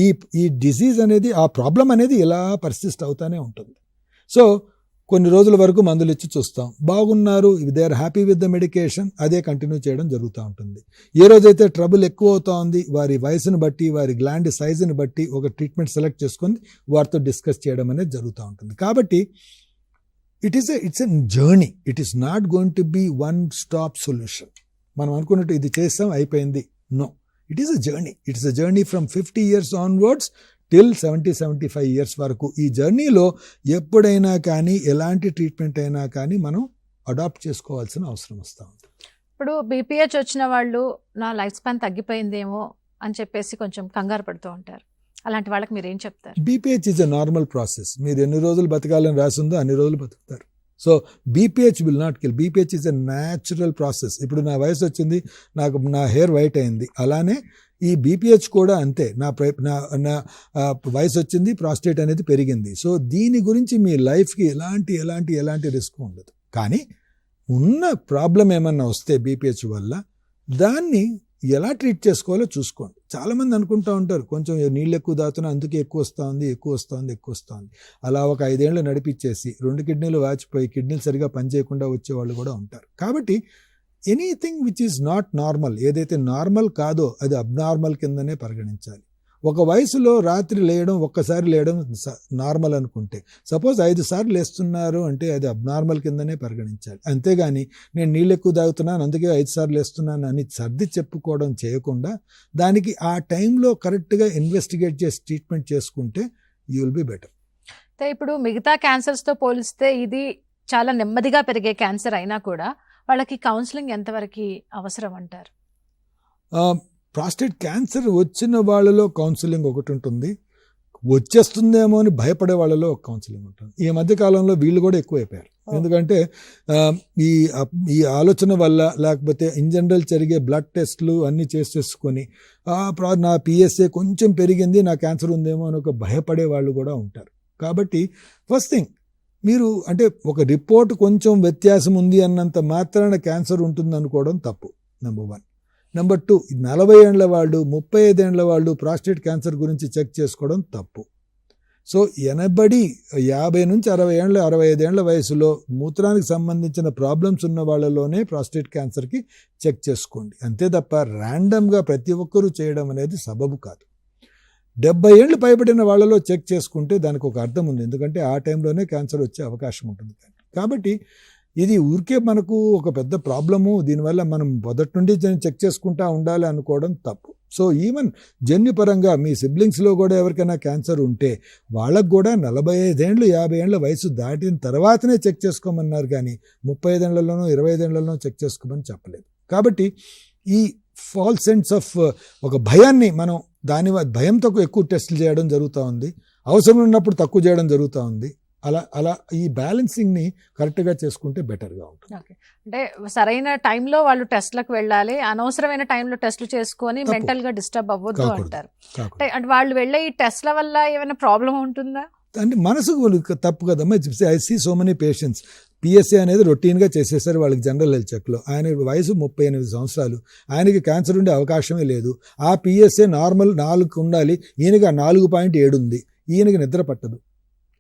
ఈ డిసీజ్ అనేది, ఆ ప్రాబ్లం అనేది ఇలా పర్సిస్ట్ అవుతానే ఉంటుంది. సో కొన్ని రోజుల వరకు మందులు ఇచ్చి చూస్తాం, బాగున్నారు, they are happy with the medication, అదే కంటిన్యూ చేయడం జరుగుతూ ఉంటుంది. ఏ రోజైతే ట్రబుల్ ఎక్కువ అవుతా ఉంది, వారి వయసును బట్టి, వారి గ్లాండ్ సైజుని బట్టి ఒక ట్రీట్మెంట్ సెలెక్ట్ చేసుకొని వారితో డిస్కస్ చేయడం అనేది జరుగుతూ ఉంటుంది. కాబట్టి it's a journey. It is not going to be one stop solution. మనం అనుకున్నట్టు ఇది చేస్తాం అయిపోయింది, no. It is a journey. It's a journey from 50 years onwards till 70-75 years వరకు. ఈ జర్నీలో ఎప్పుడైనా కానీ ఎలాంటి ట్రీట్మెంట్ అయినా కానీ మనం అడాప్ట్ చేసుకోవాల్సిన అవసరం వస్తూ ఉంటుంది. ఇప్పుడు బీపీహెచ్ వచ్చిన వాళ్ళు నా లైఫ్ స్పాన్ తగ్గిపోయిందేమో అని చెప్పేసి కొంచెం కంగారు పడుతూ ఉంటారు. అలాంటి వాళ్ళకి మీరు ఏం చెప్తారు? BPH is a normal process. మీరు ఎన్ని రోజులు బతకాలని రాసిందో అన్ని రోజులు బతుకుతారు. So BPH will not kill. BPH is a natural process. ఇప్పుడు నా వయసు వచ్చింది, నా హెయిర్ వైట్ అయింది, అలానే ఈ బీపీహెచ్ కూడా అంతే. నా వయసు వచ్చింది, ప్రాస్టేట్ అనేది పెరిగింది. సో దీని గురించి మీ లైఫ్కి ఎలాంటి రిస్క్ ఉండదు. కానీ ఉన్న ప్రాబ్లం ఏమన్నా వస్తే బీపీహెచ్ వల్ల దాన్ని ఎలా ట్రీట్ చేసుకోవాలో చూసుకోండి. చాలామంది అనుకుంటూ ఉంటారు, కొంచెం నీళ్ళు ఎక్కువ తాగుతున్నా అందుకే ఎక్కువ వస్తుంది. అలా ఒక 5 ఏళ్ళు నడిపించేసి 2 కిడ్నీలు వాచిపోయి కిడ్నీలు సరిగా పనిచేయకుండా వచ్చేవాళ్ళు కూడా ఉంటారు. కాబట్టి anything which is not normal, ఏదైతే నార్మల్ కాదో అది అబ్నార్మల్ కిందనే పరిగణించాలి. ఒక వయసులో రాత్రి లేయడం, ఒక్కసారి లేయడం నార్మల్ అనుకుంటే, సపోజ్ 5 సార్లు లేస్తున్నారు అంటే అది అబ్నార్మల్ కిందనే పరిగణించాలి. అంతేగాని నేను నీళ్ళు ఎక్కువ తాగుతున్నాను అందుకే 5 సార్లు లేస్తున్నాను అని సర్ది చెప్పుకోవడం చేయకుండా, దానికి ఆ టైంలో కరెక్ట్గా ఇన్వెస్టిగేట్ చేసి ట్రీట్మెంట్ చేసుకుంటే యూ విల్ బి బెటర్. అయితే ఇప్పుడు మిగతా క్యాన్సర్స్తో పోలిస్తే ఇది చాలా నెమ్మదిగా పెరిగే క్యాన్సర్ అయినా కూడా వాళ్ళకి కౌన్సిలింగ్ ఎంతవరకు అవసరం అంటారు? ప్రాస్టేట్ క్యాన్సర్ వచ్చిన వాళ్ళలో కౌన్సిలింగ్ ఒకటి ఉంటుంది, వచ్చేస్తుందేమో అని భయపడే వాళ్ళలో ఒక కౌన్సిలింగ్ ఉంటుంది. ఈ మధ్యకాలంలో వీళ్ళు కూడా ఎక్కువైపోయారు. ఎందుకంటే ఈ ఆలోచన వల్ల, లేకపోతే ఇన్ జనరల్ జరిగే బ్లడ్ టెస్ట్లు అన్నీ చేసేసుకొని నా పిఎస్ఏ కొంచెం పెరిగింది, నా క్యాన్సర్ ఉందేమో అని ఒక భయపడే వాళ్ళు కూడా ఉంటారు. కాబట్టి ఫస్ట్ థింగ్, మీరు అంటే ఒక రిపోర్ట్ కొంచెం వ్యత్యాసం ఉంది అన్నంత మాత్రాన క్యాన్సర్ ఉంటుంది అనుకోవడం తప్పు, నెంబర్ 1. నెంబర్ 2, 40 ఏళ్ల వాళ్ళు, 35 ఏళ్ల వాళ్ళు ప్రాస్టేట్ క్యాన్సర్ గురించి చెక్ చేసుకోవడం తప్పు. సో 50 నుంచి 65 ఏళ్ల వయసులో మూత్రానికి సంబంధించిన ప్రాబ్లమ్స్ ఉన్న వాళ్ళలోనే ప్రాస్టేట్ క్యాన్సర్కి చెక్ చేసుకోండి. అంతే తప్ప ర్యాండమ్గా ప్రతి ఒక్కరూ చేయడం అనేది సబబు కాదు. 70 ఏళ్ళు పైబడిన వాళ్ళలో చెక్ చేసుకుంటే దానికి ఒక అర్థం ఉంది, ఎందుకంటే ఆ టైంలోనే క్యాన్సర్ వచ్చే అవకాశం ఉంటుంది. కాబట్టి ఇది ఊరికే మనకు ఒక పెద్ద ప్రాబ్లము, దీనివల్ల మనం మొదటి నుండి చెక్ చేసుకుంటా ఉండాలి అనుకోవడం తప్పు. సో ఈవెన్ జన్యుపరంగా మీ సిబ్లింగ్స్లో కూడా ఎవరికైనా క్యాన్సర్ ఉంటే వాళ్ళకు కూడా 45 ఏళ్ళు 50 ఏళ్ళ వయసు దాటిన తర్వాతనే చెక్ చేసుకోమన్నారు, కానీ 35 ఏళ్లలోనో 25 ఏళ్లలోనో చెక్ చేసుకోమని చెప్పలేదు. కాబట్టి ఈ ఫాల్స్ సెన్స్ ఆఫ్ ఒక భయాన్ని మనం భయంతో ఎక్కువ టెస్టులు చేయడం జరుగుతూ ఉంది, అవసరం ఉన్నప్పుడు తక్కువ చేయడం జరుగుతూ ఉంది. అలా ఈ బ్యాలెన్సింగ్ని కరెక్ట్గా చేసుకుంటే బెటర్గా ఉంటుంది. అంటే సరైన టైంలో వాళ్ళు టెస్ట్లకు వెళ్ళాలి, అనవసరమైన టైంలో టెస్ట్లు చేసుకొని మెంటల్గా డిస్టర్బ్ అవ్వద్దు అంటారు. అంటే వాళ్ళు వెళ్ళే ఈ టెస్ట్ల వల్ల ఏమైనా ప్రాబ్లం ఉంటుందా? అంటే మనసుకు తప్పు కదమ్మా. I see so many patients, PSA అనేది రొటీన్గా చేసేసారు వాళ్ళకి జనరల్ హెల్త్ చెక్లో. ఆయన వయసు 38 సంవత్సరాలు, ఆయనకి క్యాన్సర్ ఉండే అవకాశమే లేదు. ఆ పిఎస్ఏ నార్మల్ 4 ఉండాలి, ఈయనకి 4.7 ఉంది, ఈయనకి నిద్ర పట్టదు.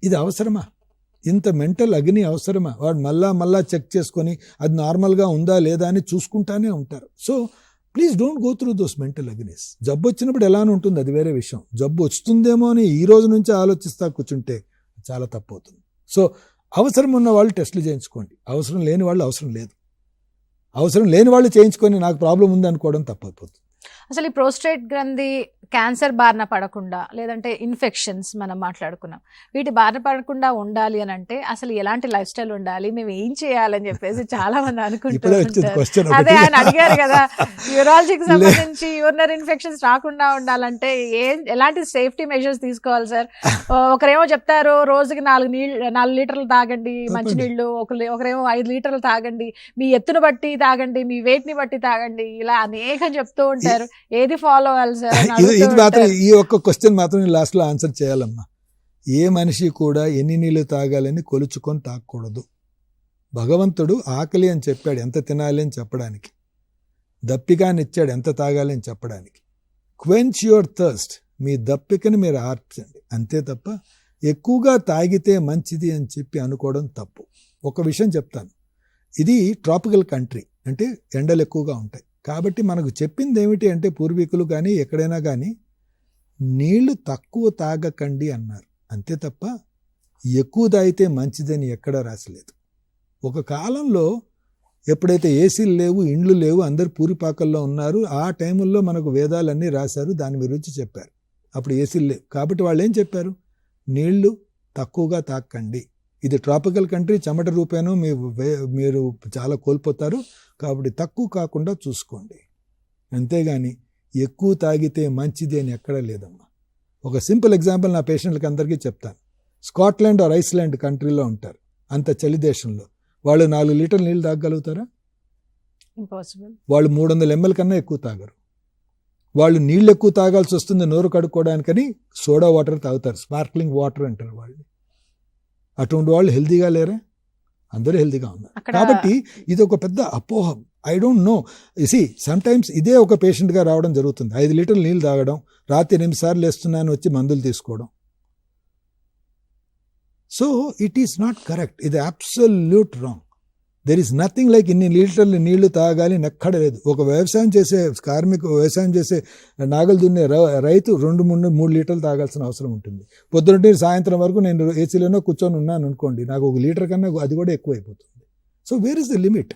ఇది అవసరమా? ఇంత మెంటల్ అగ్ని అవసరమా? వాడు మళ్ళా చెక్ చేసుకొని అది నార్మల్గా ఉందా లేదా అని చూసుకుంటానే ఉంటారు. So please don't go through those mental agonies. జబ్బు వచ్చినప్పుడు ఎలానే ఉంటుంది అది వేరే విషయం, జబ్బు వస్తుందేమో అని ఈ రోజు నుంచి ఆలోచిస్తా కూర్చుంటే చాలా తప్పు అవుతుంది. సో అవసరం ఉన్న వాళ్ళు టెస్టులు చేయించుకోండి, అవసరం లేని వాళ్ళు అవసరం లేదు. అవసరం లేని వాళ్ళు చేయించుకొని నాకు ప్రాబ్లం ఉంది అనుకోవడం తప్పైపోతుంది. అసలు ఈ ప్రోస్టేట్ గ్రంథి క్యాన్సర్ బారిన పడకుండా, లేదంటే ఇన్ఫెక్షన్స్ మనం మాట్లాడుకున్నాం, వీటి బారిన పడకుండా ఉండాలి అని అంటే అసలు ఎలాంటి లైఫ్ స్టైల్ ఉండాలి, మేము ఏం చేయాలని చెప్పేసి చాలా మంది అనుకుంటూ ఉంటారు. అదే ఆయన అడిగారు కదా, యూరాలజీకి సంబంధించి యూరినరీ ఇన్ఫెక్షన్స్ రాకుండా ఉండాలంటే ఎలాంటి సేఫ్టీ మెజర్స్ తీసుకోవాలి సార్? ఒకరేమో చెప్తారు రోజుకి 4 లీటర్లు తాగండి మంచినీళ్ళు, ఒకరేమో 5 లీటర్లు తాగండి, మీ ఎత్తును బట్టి తాగండి, మీ వెయిట్ ని బట్టి తాగండి, ఇలా అనేకం చెప్తూ ఉంటారు. ఏది ఫాలో అవ్వాలి సార్? ఇది మాత్రం ఈ ఒక్క క్వశ్చన్ మాత్రం లాస్ట్ లో ఆన్సర్ చేయాలమ్మా. ఏ మనిషి కూడా ఎన్ని నీళ్లు తాగాలని కొలుచుకొని తాగకూడదు. భగవంతుడు ఆకలి అని చెప్పాడు ఎంత తినాలి అని చెప్పడానికి, దప్పికాని ఇచ్చాడు ఎంత తాగాలి అని చెప్పడానికి. క్వెంచ్ యువర్ థర్స్ట్, మీ దప్పికని మీరు ఆర్చండి, అంతే తప్ప ఎక్కువగా తాగితే మంచిది అని చెప్పి అనుకోవడం తప్పు. ఒక విషయం చెప్తాను, ఇది ట్రాపికల్ కంట్రీ, అంటే ఎండలు ఎక్కువగా ఉంటాయి. కాబట్టి మనకు చెప్పింది ఏమిటి అంటే పూర్వీకులు కానీ ఎక్కడైనా కానీ నీళ్లు తక్కువ తాగకండి అన్నారు, అంతే తప్ప ఎక్కువ తాగితే మంచిదని ఎక్కడా రాసలేదు. ఒక కాలంలో ఎప్పుడైతే ఏసీలు లేవు, ఇండ్లు లేవు, అందరు పూరిపాకల్లో ఉన్నారు, ఆ టైముల్లో మనకు వేదాలన్నీ రాశారు, దాని గురించి చెప్పారు. అప్పుడు ఏసీలు లేవు కాబట్టి వాళ్ళు ఏం చెప్పారు, నీళ్లు తక్కువగా తాకండి, ఇది ట్రాపికల్ కంట్రీ, చెమట రూపేనో మీరు చాలా కోల్పోతారు, కాబట్టి తక్కువ కాకుండా చూసుకోండి, అంతేగాని ఎక్కువ తాగితే మంచిది అని ఎక్కడా లేదమ్మా. ఒక సింపుల్ ఎగ్జాంపుల్ నా పేషెంట్లకి అందరికీ చెప్తాను. స్కాట్లాండ్ ఆర్ ఐస్లాండ్ కంట్రీలో ఉంటారు, అంత చలి దేశంలో, వాళ్ళు 4 లీటర్ల నీళ్ళు తాగలుగుతారా? ఇంపాసిబుల్. వాళ్ళు 300 ml కన్నా ఎక్కువ తాగరు. వాళ్ళు నీళ్ళు ఎక్కువ తాగాల్సి వస్తుంది నోరు కడుక్కోవడానికని సోడా వాటర్ తాగుతారు, స్పార్క్లింగ్ వాటర్ అంటారు వాళ్ళు. అటువంటి వాళ్ళు హెల్తీగా లేరా? అందరూ హెల్తీగా ఉన్నారు. కాబట్టి ఇది ఒక పెద్ద అపోహం. I don't know, see sometimes ఇదే ఒక పేషెంట్గా రావడం జరుగుతుంది. 5 లీటర్లు నీళ్ళు తాగడం, రాత్రి 8 సార్లు వేస్తున్నాను వచ్చి మందులు తీసుకోవడం. So it is not correct, ఇది absolute wrong. There is nothing like ఇన్ని లీటర్లు నీళ్లు తాగాలి ఎక్కడ లేదు. ఒక వ్యవసాయం చేసే వ్యవసాయం చేసే నాగలు దున్నే రైతు 2-3 లీటర్లు తాగాల్సిన అవసరం ఉంటుంది. పొద్దున్నటి సాయంత్రం వరకు నేను ఏసీలోనో కూర్చొని ఉన్నాను అనుకోండి, నాకు 1 లీటర్ కన్నా అది కూడా ఎక్కువ అయిపోతుంది. So where is the limit?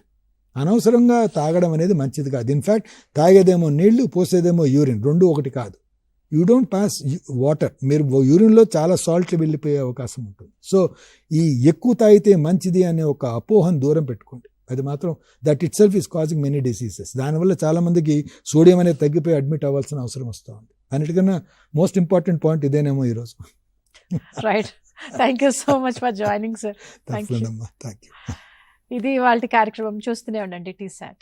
అనవసరంగా తాగడం అనేది మంచిది కాదు. ఇన్ఫ్యాక్ట్ తాగేదేమో నీళ్లు, పోసేదేమో యూరిన్, 2 ఒకటి కాదు. యూ డోంట్ పాస్ వాటర్, మీరు యూరిన్లో చాలా సాల్ట్ వెళ్ళిపోయే అవకాశం ఉంటుంది. సో ఈ ఎక్కువ తాగితే మంచిది అనే ఒక అపోహను దూరం పెట్టుకోండి. అది మాత్రం that it self is causing many diseases. దానివల్ల చాలా మందికి సోడియం అనేది తగ్గిపోయి అడ్మిట్ అవ్వాల్సిన అవసరం వస్తూ ఉంది. అన్నిటికన్నా మోస్ట్ ఇంపార్టెంట్ పాయింట్ ఇదేనేమో ఈరోజు. Right, thank you so much for joining sir. Thank you. ఇది వాళ్ళ కార్యక్రమం. చూస్తూనే ఉండండి TSAT.